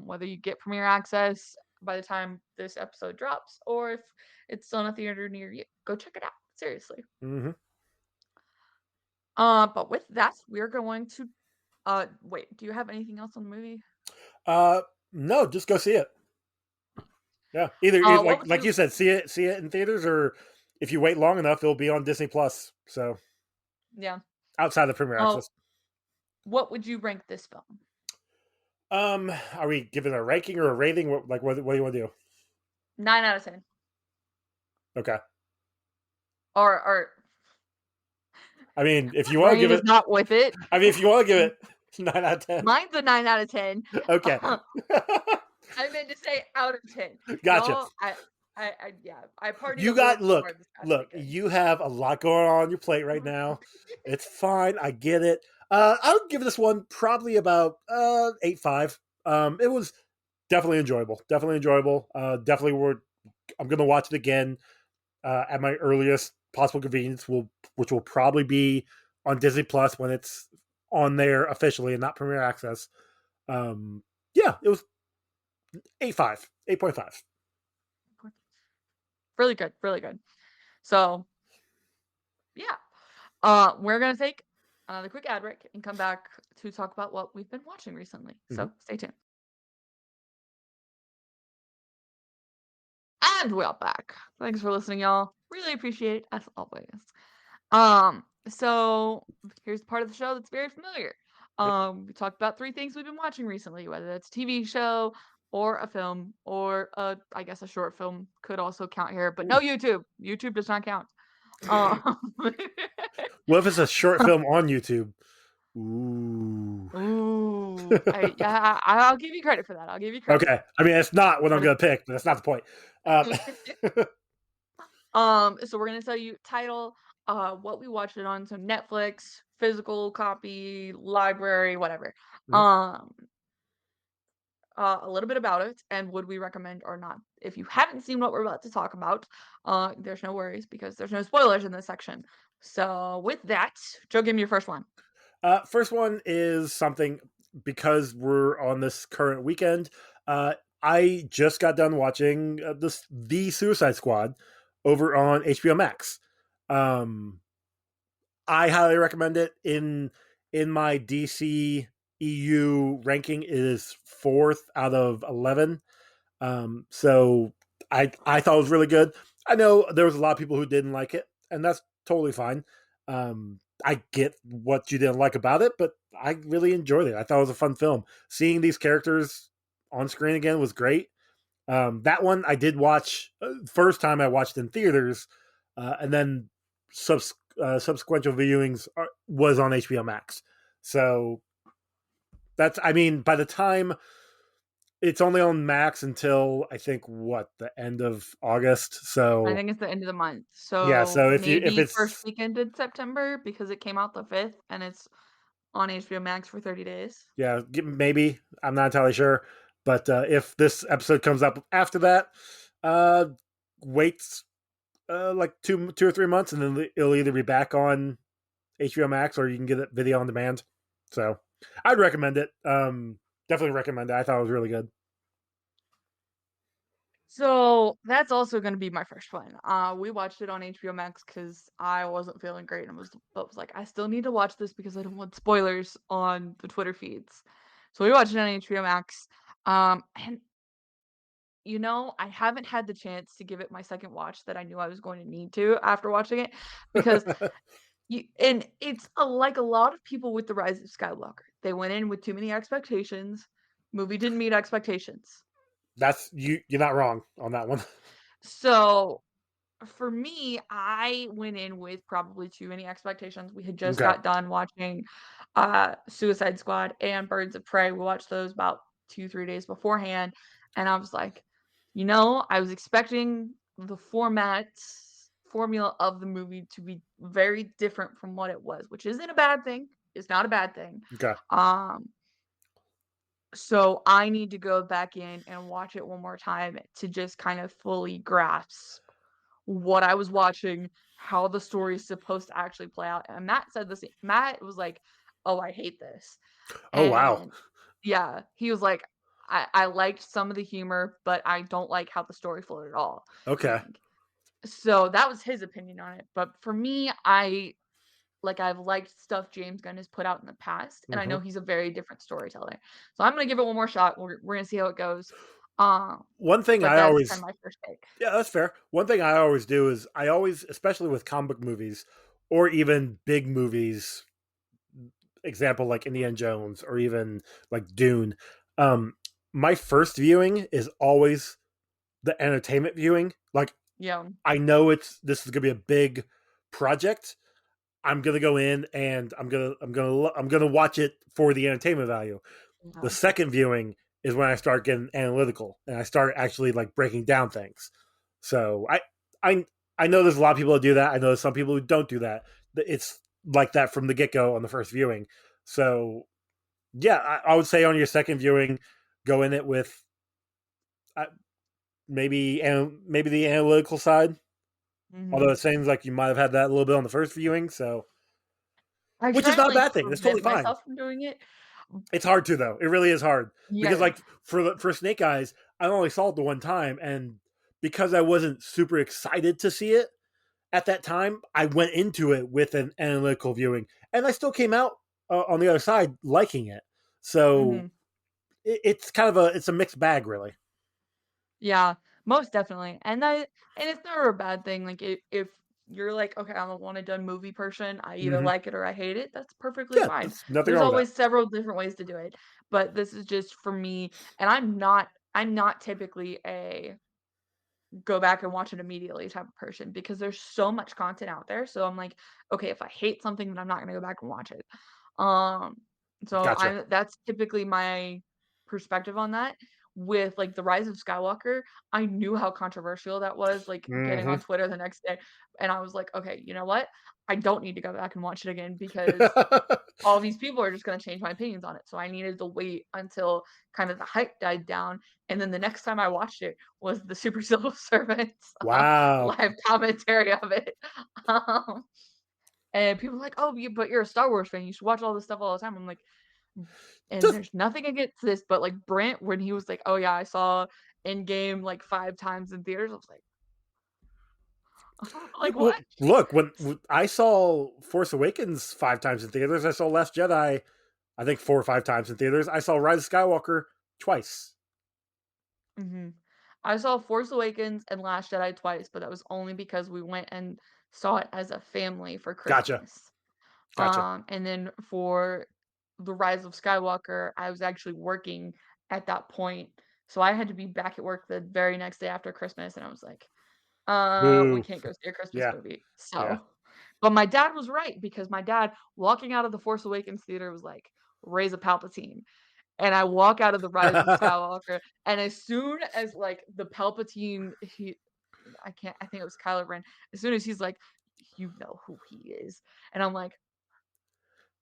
whether you get Premiere Access by the time this episode drops, or if it's still in a theater near you, go check it out. Seriously. Mm-hmm. But with that, we're going to wait, do you have anything else on the movie? No, just go see it. Yeah. Either like you said, see it in theaters, or if you wait long enough, it'll be on Disney Plus. So yeah. Outside of Premiere Access. What would you rank this film? Are we giving a ranking or a rating? What do you want to do? 9 out of 10. Okay. Or I mean, if you want to give it, not with it. I mean, if you want to give it 9 out of 10. Mine's a 9 out of 10. Okay. I meant to say out of 10. Gotcha. No, I partied. You got look. You have a lot going on your plate right now. It's fine. I get it. I would give this one probably about 8.5. It was definitely enjoyable. Definitely I'm gonna watch it again at my earliest possible convenience, which will probably be on Disney Plus when it's on there officially and not Premiere Access. Yeah, it was 8.5. Really good, really good. So, yeah, we're gonna take another quick ad break and come back to talk about what we've been watching recently. Mm-hmm. So stay tuned. And we're back. Thanks for listening, y'all. Really appreciate it, as always. So here's the part of the show that's very familiar. We talked about 3 things we've been watching recently, whether that's a TV show or a film, or I guess a short film could also count here, but no YouTube. YouTube does not count. What if it's a short film on YouTube? Ooh. I'll give you credit for that. I'll give you credit. Okay. I mean, it's not what I'm going to pick, but that's not the point. So we're going to tell you title, what we watched it on. So Netflix, physical copy, library, whatever. Mm-hmm. A little bit about it, and would we recommend or not. If you haven't seen what we're about to talk about, there's no worries because there's no spoilers in this section. So with that, Joe, give me your first one. First one is something, because we're on this current weekend, I just got done watching The Suicide Squad over on HBO Max. I highly recommend it. In my DC EU ranking, it is 4th out of 11. So I thought it was really good. I know there was a lot of people who didn't like it, and that's totally fine. I get what you didn't like about it, but I really enjoyed it. I thought it was a fun film. Seeing these characters on screen again was great. That one I did watch. First time I watched in theaters, and then subsequent viewings was on HBO Max. So that's, I mean, by the time it's only on Max until I think the end of August. So I think it's the end of the month. So yeah. So if it's first weekend in September, because it came out the 5th and it's on HBO Max for 30 days. Yeah, maybe. I'm not entirely sure. But if this episode comes up after that, wait like 2 or 3 months, and then it'll either be back on HBO Max or you can get it video on demand. So I'd recommend it. Definitely recommend it. I thought it was really good. So that's also going to be my first one. We watched it on HBO Max because I wasn't feeling great, and was like, I still need to watch this because I don't want spoilers on the Twitter feeds. So we watched it on HBO Max. And I haven't had the chance to give it my second watch that I knew I was going to need to after watching it, because and it's like a lot of people with The Rise of Skywalker. they went in with too many expectations. Movie didn't meet expectations. That's you're not wrong on that one. So for me, I went in with probably too many expectations. We had just Okay. got done watching Suicide Squad and Birds of Prey. We watched those about 2-3 days beforehand, and I was like, I was expecting the formula of the movie to be very different from what it was, which isn't a bad thing. It's not a bad thing. Okay. So I need to go back in and watch it one more time to just kind of fully grasp what I was watching, how the story is supposed to actually play out. And Matt said this. Matt was like, "Oh, I hate this." Oh, wow. Yeah, he was like, I liked some of the humor, but I don't like how the story flowed at all. Okay. So that was his opinion on it. But for me, I've liked stuff James Gunn has put out in the past, and I know he's a very different storyteller. So I'm gonna give it one more shot. We're gonna see how it goes. One thing I that's always kind of my first take. Yeah, that's fair. One thing I always do is especially with comic book movies or even big movies, example like Indiana Jones or even like Dune, my first viewing is always the entertainment viewing. Like, Yeah. I know this is gonna be a big project. I'm gonna go in and I'm gonna watch it for the entertainment value. Yeah. The second viewing is when I start getting analytical and I start actually like breaking down things. So I know there's a lot of people that do that. I know there's some people who don't do that. It's like that from the get-go on the first viewing. So yeah, I would say on your second viewing, go in it with maybe the analytical side. Although it seems like you might have had that a little bit on the first viewing, so which is not a bad thing. It's totally fine. Myself from doing it. It's hard to though. It really is hard because Yeah. like for Snake Eyes, I only saw it the one time, and because I wasn't super excited to see it at that time, I went into it with an analytical viewing, and I still came out on the other side liking it. So it's kind of a mixed bag, really. Yeah, most definitely. And it's never a bad thing. Like if you're like, okay, I'm a one and done movie person, I either like it or I hate it, that's perfectly Yeah, fine. there's nothing There's wrong with always several different ways to do it. But this is just for me, and I'm not typically a go back and watch it immediately type of person because there's so much content out there. So I'm like, okay, if I hate something, then I'm not gonna go back and watch it. So Gotcha. that's typically my perspective on that. With like the Rise of Skywalker, I knew how controversial that was, like getting on Twitter the next day, and I was like, okay, you know what? I don't need to go back and watch it again because all these people are just going to change my opinions on it. So I needed to wait until kind of the hype died down. And then the next time I watched it was the Super Civil Servants Wow. live commentary of it. And people were like, oh, but you're a Star Wars fan. You should watch all this stuff all the time. I'm like, and there's nothing against this, but like Brent, when he was like, oh yeah, I saw Endgame like 5 times in theaters, I was like, what? Look, when I saw Force Awakens 5 times in theaters, I saw Last Jedi, I think 4 or 5 times in theaters. I saw Rise of Skywalker twice. I saw Force Awakens and Last Jedi twice, but that was only because we went and saw it as a family for Christmas. Gotcha. And then for the Rise of Skywalker, I was actually working at that point, so I had to be back at work the very next day after Christmas, and I was like, we can't go see a Christmas movie. So, but my dad was right because my dad walking out of the Force Awakens theater was like, raise a Palpatine. And I walk out of the Rise of Skywalker, and as soon as like the Palpatine, I think it was Kylo Ren. As soon as he's like, you know who he is, and I'm like,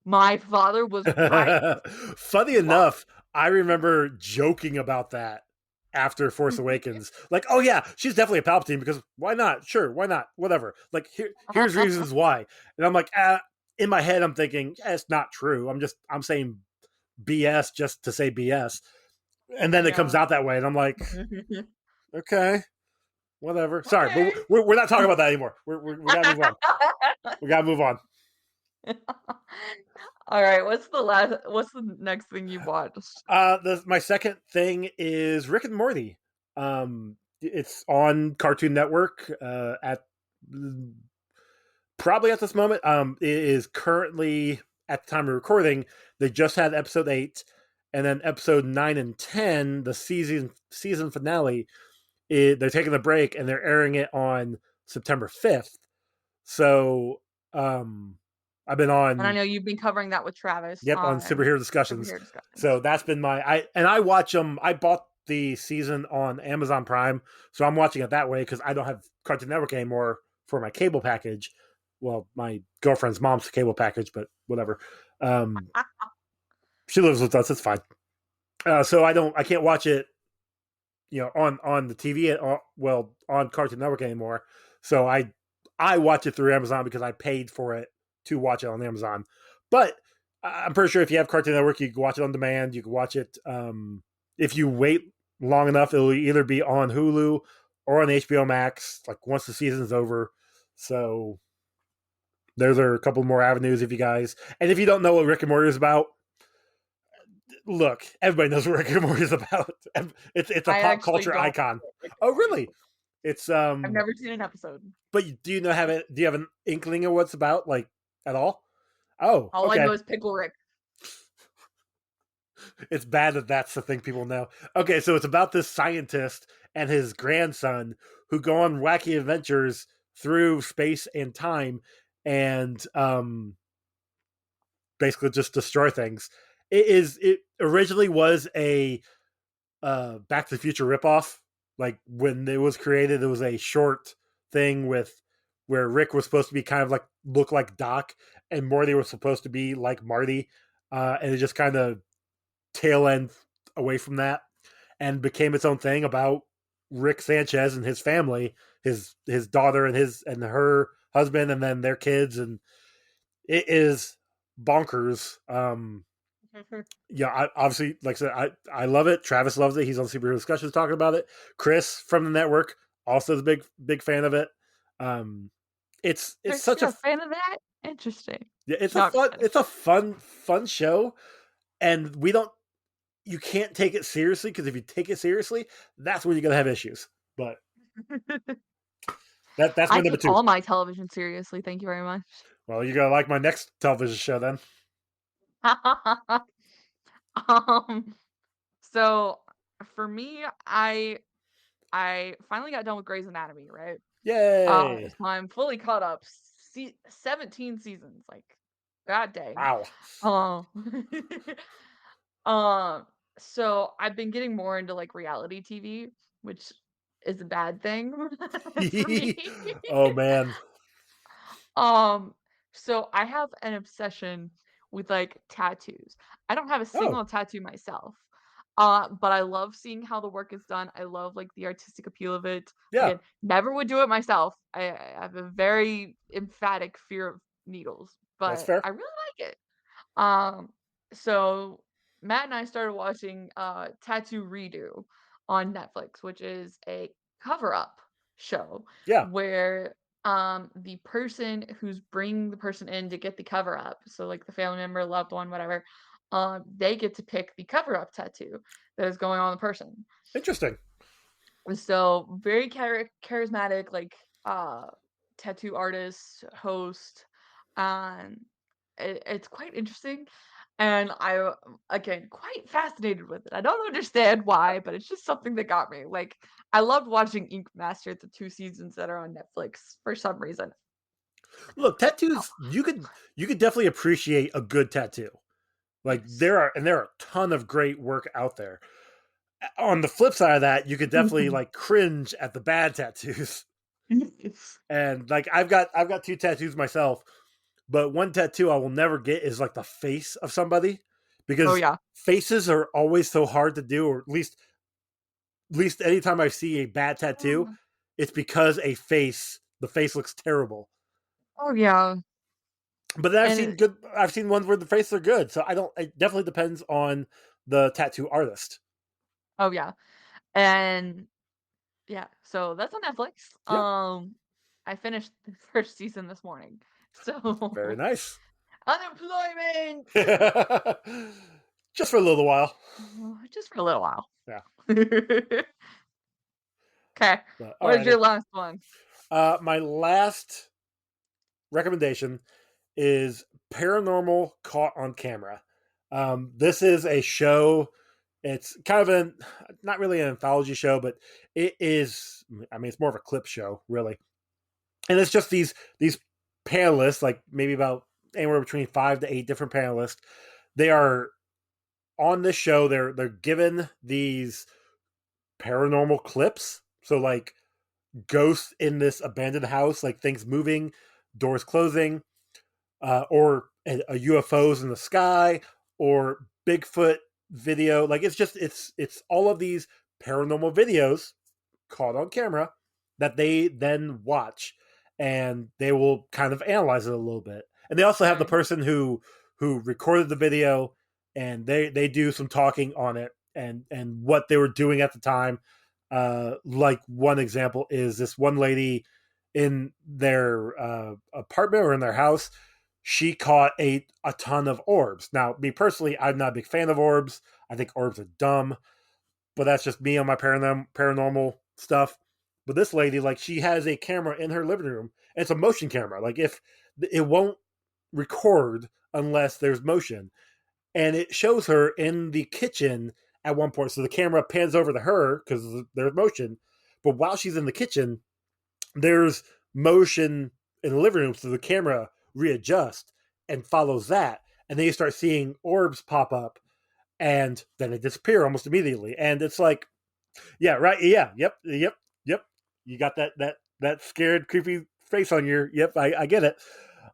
my father was right. Funny enough, I remember joking about that after Force Awakens. Like, oh yeah, she's definitely a Palpatine because why not? Sure, why not? Whatever. Like, here's reasons why. And I'm like, in my head, I'm thinking, it's not true. I'm saying BS just to say BS. And then it comes out that way, and I'm like, okay, whatever. Sorry, but we're not talking about that anymore. We gotta move on. We gotta move on. All right, what's the next thing you watched? My second thing is Rick and Morty. It's on Cartoon Network at probably at this moment. It is currently at the time of recording, they just had episode 8, and then episode 9 and 10, the season finale, they're taking a break and they're airing it on September 5th. So I've been on, and I know you've been covering that with Travis. Yep, on Superhero Discussions. So that's been and I watch them. I bought the season on Amazon Prime, so I'm watching it that way because I don't have Cartoon Network anymore for my cable package. Well, my girlfriend's mom's cable package, but whatever. She lives with us. It's fine. So I can't watch it, on the TV on Cartoon Network anymore. So I watch it through Amazon because I paid for it to watch it on Amazon. But I'm pretty sure if you have Cartoon Network, you can watch it on demand. You can watch it if you wait long enough. It'll either be on Hulu or on HBO Max, like once the season's over. So those are a couple more avenues if you guys. And if you don't know what Rick and Morty is about, look, everybody knows what Rick and Morty is about. It's a pop culture icon. Oh, really? It's I've never seen an episode. But do you have an inkling of what it's about, like, at all? Oh, all okay. I know is Pickle Rick. It's bad that that's the thing people know. Okay, so it's about this scientist and his grandson who go on wacky adventures through space and time and basically just destroy things. It originally was a Back to the Future ripoff. Like when it was created, it was a short thing where Rick was supposed to be kind of like look like Doc, and Morty was supposed to be like Marty, and it just kind of tail end away from that and became its own thing about Rick Sanchez and his family, his daughter and her husband, and then their kids, and it is bonkers. Yeah, obviously, like I said, I love it. Travis loves it. He's on Superhero Discussions talking about it. Chris from the network also is a big fan of it. It's such a fan of that. Interesting. Yeah, it's a fun show, and you can't take it seriously, because if you take it seriously, that's when you're gonna have issues. But that's my number 2. I take all my television seriously. Thank you very much. Well, you're gonna like my next television show then. So for me, I finally got done with Grey's Anatomy, right? Yay! So I'm fully caught up. 17 seasons, like, god dang. Wow. So I've been getting more into like reality TV, which is a bad thing for me. Oh man. So I have an obsession with like tattoos. I don't have a single tattoo myself. But I love seeing how the work is done. I love like the artistic appeal of it. Yeah. Again, never would do it myself. I have a very emphatic fear of needles, but That's fair. I really like it. So Matt and I started watching Tattoo Redo on Netflix, which is a cover-up show. Yeah. Where the person who's bringing the person in to get the cover-up, so like the family member, loved one, whatever, they get to pick the cover-up tattoo that is going on the person. Interesting. So very charismatic, like tattoo artist, host. It's quite interesting, and I again quite fascinated with it. I don't understand why, but it's just something that got me. Like, I loved watching Ink Master, the 2 seasons that are on Netflix, for some reason. Look, tattoos, you could definitely appreciate a good tattoo. Like, there are a ton of great work out there. On the flip side of that, you could definitely like cringe at the bad tattoos. And like I've got 2 tattoos myself, but one tattoo I will never get is like the face of somebody, because faces are always so hard to do, or at least anytime I see a bad tattoo, it's because the face looks terrible. Oh yeah. But then I've seen ones where the faces are good. So it definitely depends on the tattoo artist. Oh yeah. And yeah, so that's on Netflix. Yeah. I finished the first season this morning. So very nice. Unemployment. Just for a little while. Just for a little while. Yeah. Okay. What is your last one? My last recommendation is Paranormal Caught on Camera. This is a show. It's kind of not really an anthology show, but it is, I mean, it's more of a clip show, really. And it's just these panelists, like maybe about anywhere between 5 to 8 different panelists. They are on this show. They're given these paranormal clips. So like ghosts in this abandoned house, like things moving, doors closing, or a UFOs in the sky, or Bigfoot video. Like it's all of these paranormal videos caught on camera that they then watch, and they will kind of analyze it a little bit. And they also have the person who recorded the video, and they do some talking on it and what they were doing at the time. Like one example is this one lady in their apartment or in their house. She caught a ton of orbs. Now, me personally, I'm not a big fan of orbs. I think orbs are dumb, but that's just me on my paranormal stuff. But this lady, like, she has a camera in her living room. And it's a motion camera. Like, if it won't record unless there's motion, and it shows her in the kitchen at one point. So the camera pans over to her because there's motion. But while she's in the kitchen, there's motion in the living room. So the camera readjusts and follows that. And then you start seeing orbs pop up, and then they disappear almost immediately. And it's like, yeah, right. Yeah. Yep. You got that scared, creepy face on your, yep. I get it.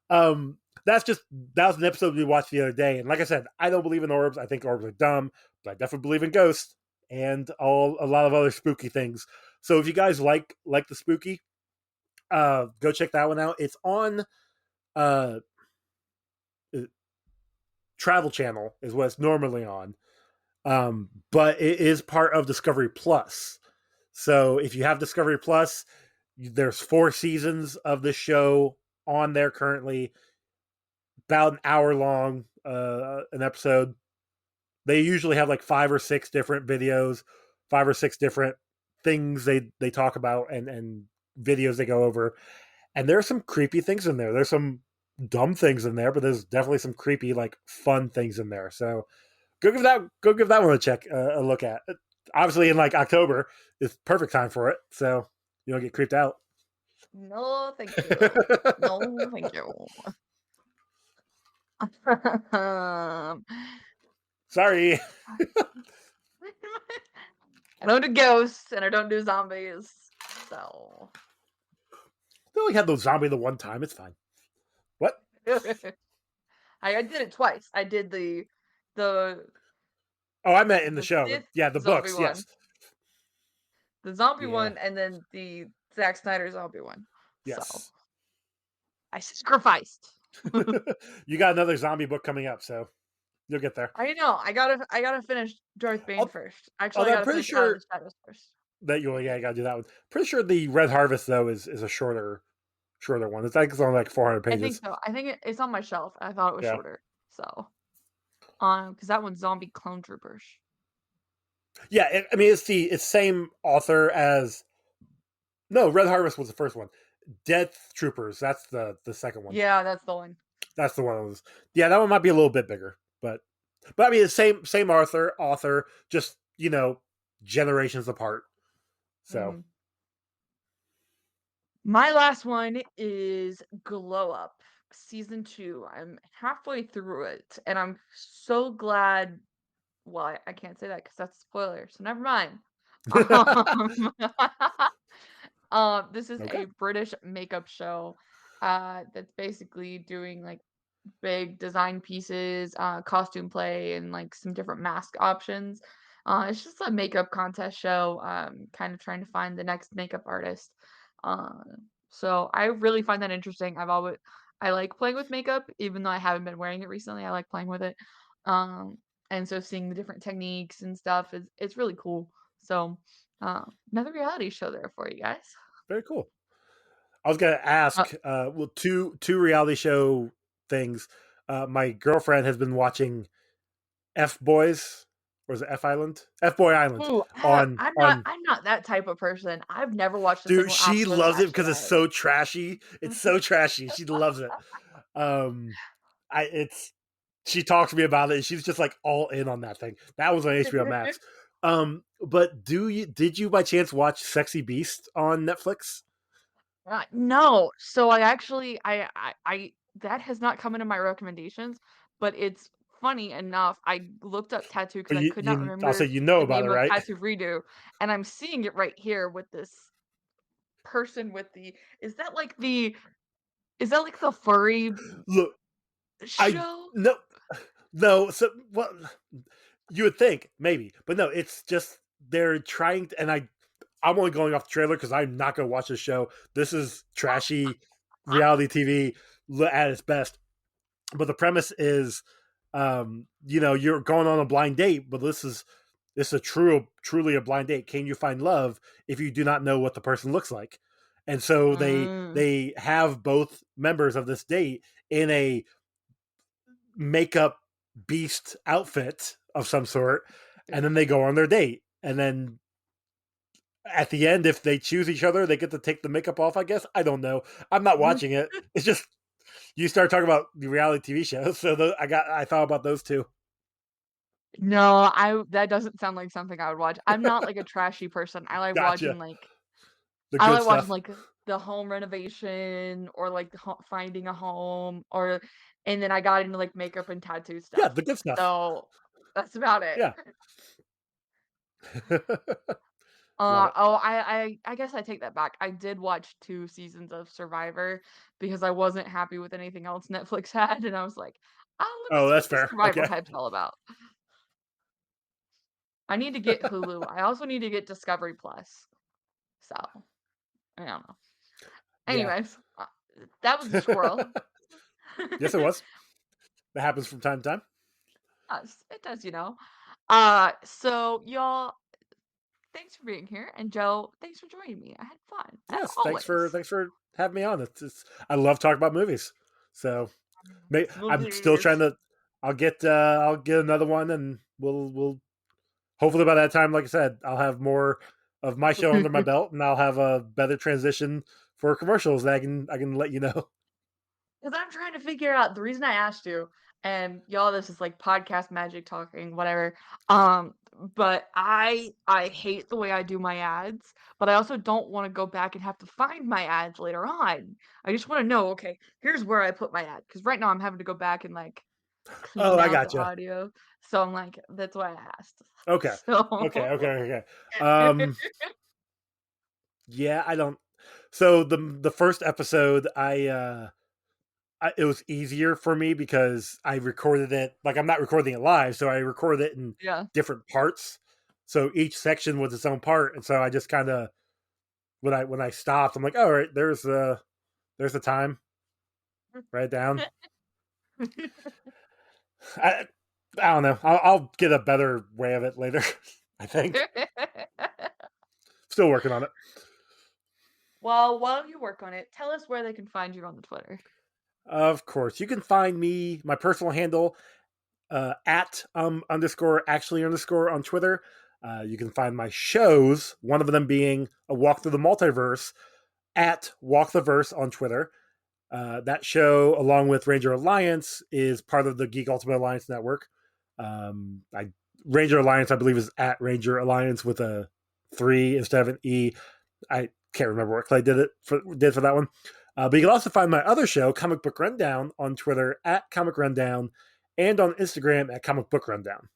That was an episode we watched the other day. And like I said, I don't believe in orbs. I think orbs are dumb, but I definitely believe in ghosts and a lot of other spooky things. So if you guys like the spooky, go check that one out. It's on Travel Channel is what it's normally on. But it is part of Discovery Plus. So if you have Discovery Plus, there's 4 seasons of the show on there currently. About an hour long, an episode. They usually have like 5 or 6 different videos, 5 or 6 different things they talk about and videos they go over. And there are some creepy things in there. There's some dumb things in there, but there's definitely some creepy, like, fun things in there. So go give that one a look at. Obviously, in like October is perfect time for it, so you don't get creeped out. No, thank you. No, thank you. Sorry. I don't do ghosts and I don't do zombies, so We only had those zombie the one time. It's fine. What? I did it twice. I did the Oh, I meant in the show. Yeah, the books. one. Yes. The zombie one, and then the Zack Snyder zombie one. Yes. So I sacrificed. You got another zombie book coming up, so you'll get there. I know. I gotta finish Darth Bane first. Actually, I gotta finish Out of the Shadows first. That you gotta do that one. Pretty sure the Red Harvest though is a shorter one. It's like it's only like 400 pages. I think so. I think it's on my shelf. I thought it was shorter. So, because that one's Zombie Clone Troopers. Yeah, I mean it's the same author as. No, Red Harvest was the first one. Death Troopers. That's the second one. Yeah, that's the one. That's the one. Yeah, that one might be a little bit bigger, but I mean the same author, just generations apart. So. My last one is Glow Up season 2. I'm halfway through it, and I'm so glad. Well, I can't say that because that's a spoiler, so never mind. This is a British makeup show that's basically doing like big design pieces, costume play, and like some different mask options. It's just a makeup contest show, kind of trying to find the next makeup artist. So I really find that interesting. I like playing with makeup, even though I haven't been wearing it recently. I like playing with it. And so seeing the different techniques and stuff it's really cool. So another reality show there for you guys. Very cool. I was gonna ask, well, two reality show things. My girlfriend has been watching F Boys. Or is it F Island? F Boy Island. Ooh, I'm not that type of person. I've never watched a dude. single She episode loves of it because it's so trashy. It's so trashy. She loves it. She talks to me about it, and she's just like all in on that thing. That was on HBO Max. But did you by chance watch Sexy Beast on Netflix? No. So I actually I that has not come into my recommendations, but it's funny enough. I looked up tattoo because But I could not I'll say remember you know the about name it, of right? tattoo redo, and I'm seeing it right here with this person with the. Is that like the furry Look, show? no. So well, you would think maybe, but no. It's just they're trying to, and I'm only going off the trailer because I'm not going to watch the show. This is trashy reality TV at its best. But the premise is, you're going on a blind date, but this is truly a blind date. Can you find love if you do not know what the person looks like? And so they have both members of this date in a makeup beast outfit of some sort, and then they go on their date. And then at the end, if they choose each other, they get to take the makeup off, I guess. I don't know. I'm not watching it. It's just you start talking about the reality TV shows, so I thought about those two. No, that doesn't sound like something I would watch. I'm not like a trashy person. I like Gotcha. watching The I good like watching stuff. like the home renovation or like finding a home and then I got into like makeup and tattoo stuff. Yeah, the good stuff. So that's about it. Yeah. I guess I take that back. I did watch 2 seasons of Survivor because I wasn't happy with anything else Netflix had, and I was like, "Oh, let me see that's what this fair. Survivor Okay. hype's all about." I need to get Hulu. I also need to get Discovery Plus. So, I don't know. Anyways, that was the squirrel. Yes, it was. That happens from time to time. It does, So y'all, thanks for being here, and Joe, thanks for joining me. I had fun. Yes, always. thanks for having me on. I love talking about movies. So I'm still trying to. I'll get another one, and we'll hopefully by that time, like I said, I'll have more of my show under my belt, and I'll have a better transition for commercials that I can let you know. Because I'm trying to figure out the reason I asked you, and y'all, this is like podcast magic talking, whatever. But I hate the way I do my ads, but I also don't want to go back and have to find my ads later on. I just want to know, okay, here's where I put my ad. Because right now I'm having to go back and like clean I out gotcha. the audio. So I'm like, that's why I asked. Okay. So... Okay. Yeah, I don't. So the first episode, it was easier for me because I recorded it like I'm not recording it live, so I recorded it in different parts. So each section was its own part, and so I just kind of when I stopped, I'm like, all right, there's the time, write it down. I don't know. I'll get a better way of it later. I think. Still working on it. Well, while you work on it, tell us where they can find you on the Twitter. Of course. You can find me, my personal handle, at _actually_ on Twitter. You can find my shows, one of them being a walk through the multiverse, at Walk the Verse on Twitter. That show, along with Ranger Alliance, is part of the Geek Ultimate Alliance network. Ranger Alliance, I believe, is at Ranger Alliance with a 3 instead of an E. I can't remember what Clay did for that one. But you can also find my other show, Comic Book Rundown, on Twitter at Comic Rundown and on Instagram at Comic Book Rundown.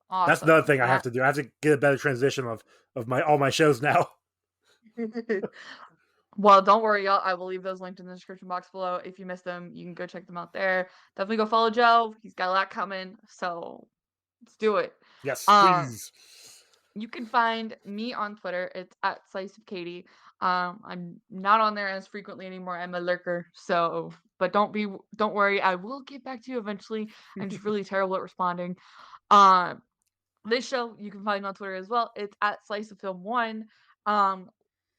Awesome. That's another thing I have to do. I have to get a better transition of all my shows now. Well, don't worry, y'all. I will leave those linked in the description box below. If you missed them, you can go check them out there. Definitely go follow Joe. He's got a lot coming, so let's do it. Yes, please. You can find me on Twitter. It's at Slice of Katie. I'm not on there as frequently anymore. I'm a lurker, but don't worry. I will get back to you eventually. I'm just really terrible at responding. This show you can find on Twitter as well. It's at Slice of Film 1.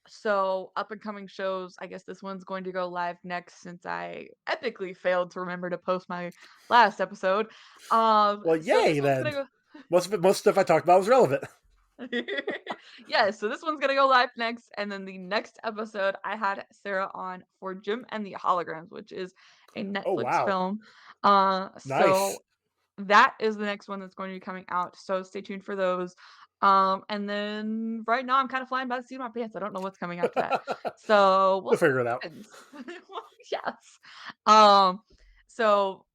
So up and coming shows, I guess this one's going to go live next since I epically failed to remember to post my last episode. Well, yay then. Most stuff I talked about was relevant. Yeah, so this one's gonna go live next, and then the next episode I had Sarah on for Jim and the Holograms, which is a Netflix wow. film. Nice. So that is the next one that's going to be coming out. So stay tuned for those. And then right now I'm kind of flying by the seat of my pants. I don't know what's coming after that. So We'll figure it out. Yes. So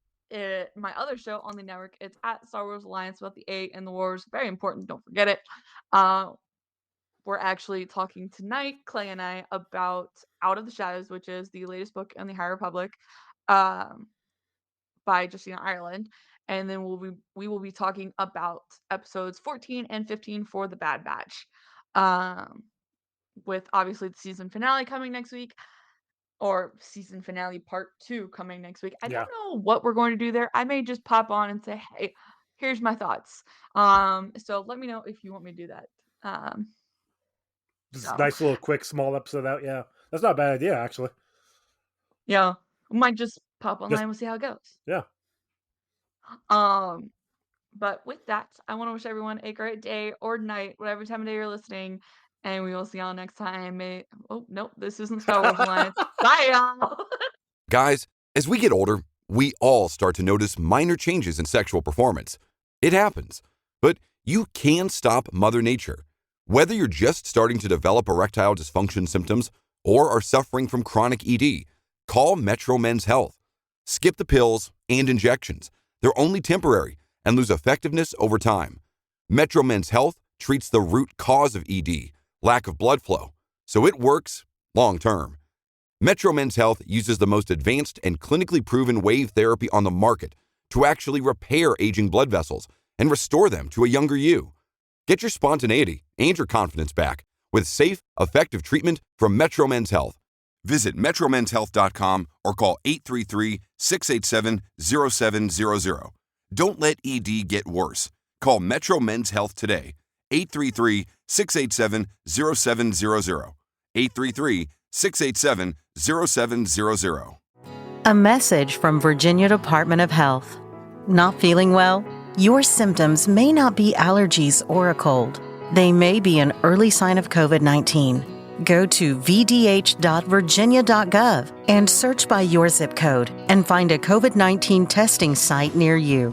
my other show on the network, it's at Star Wars Alliance, about the 8 and the wars. Very important. Don't forget it. We're actually talking tonight, Clay and I, about Out of the Shadows, which is the latest book in the High Republic, by Justina Ireland. And then we will be talking about episodes 14 and 15 for the Bad Batch, with obviously the season finale coming next week, or season finale part 2 coming next week. I don't know what we're going to do there. I may just pop on and say, hey, here's my thoughts. So let me know if you want me to do that. Just a nice little quick small episode out. Yeah, that's not a bad idea, actually. Yeah, we might just pop online. We'll see how it goes. Yeah. But with that, I want to wish everyone a great day or night, whatever time of day you're listening, and we will see y'all next time. Oh nope, this isn't Star Wars Alliance. Bye, y'all. Guys, as we get older, we all start to notice minor changes in sexual performance. It happens. But you can stop Mother Nature. Whether you're just starting to develop erectile dysfunction symptoms or are suffering from chronic ED, call Metro Men's Health. Skip the pills and injections. They're only temporary and lose effectiveness over time. Metro Men's Health treats the root cause of ED, lack of blood flow, so it works long term. Metro Men's Health uses the most advanced and clinically proven wave therapy on the market to actually repair aging blood vessels and restore them to a younger you. Get your spontaneity and your confidence back with safe, effective treatment from Metro Men's Health. Visit metromenshealth.com or call 833-687-0700. Don't let ED get worse. Call Metro Men's Health today. 833-687-0700. 833-687-0700. A message from Virginia Department of Health. Not feeling well? Your symptoms may not be allergies or a cold. They may be an early sign of COVID-19. Go to vdh.virginia.gov and search by your zip code and find a COVID-19 testing site near you.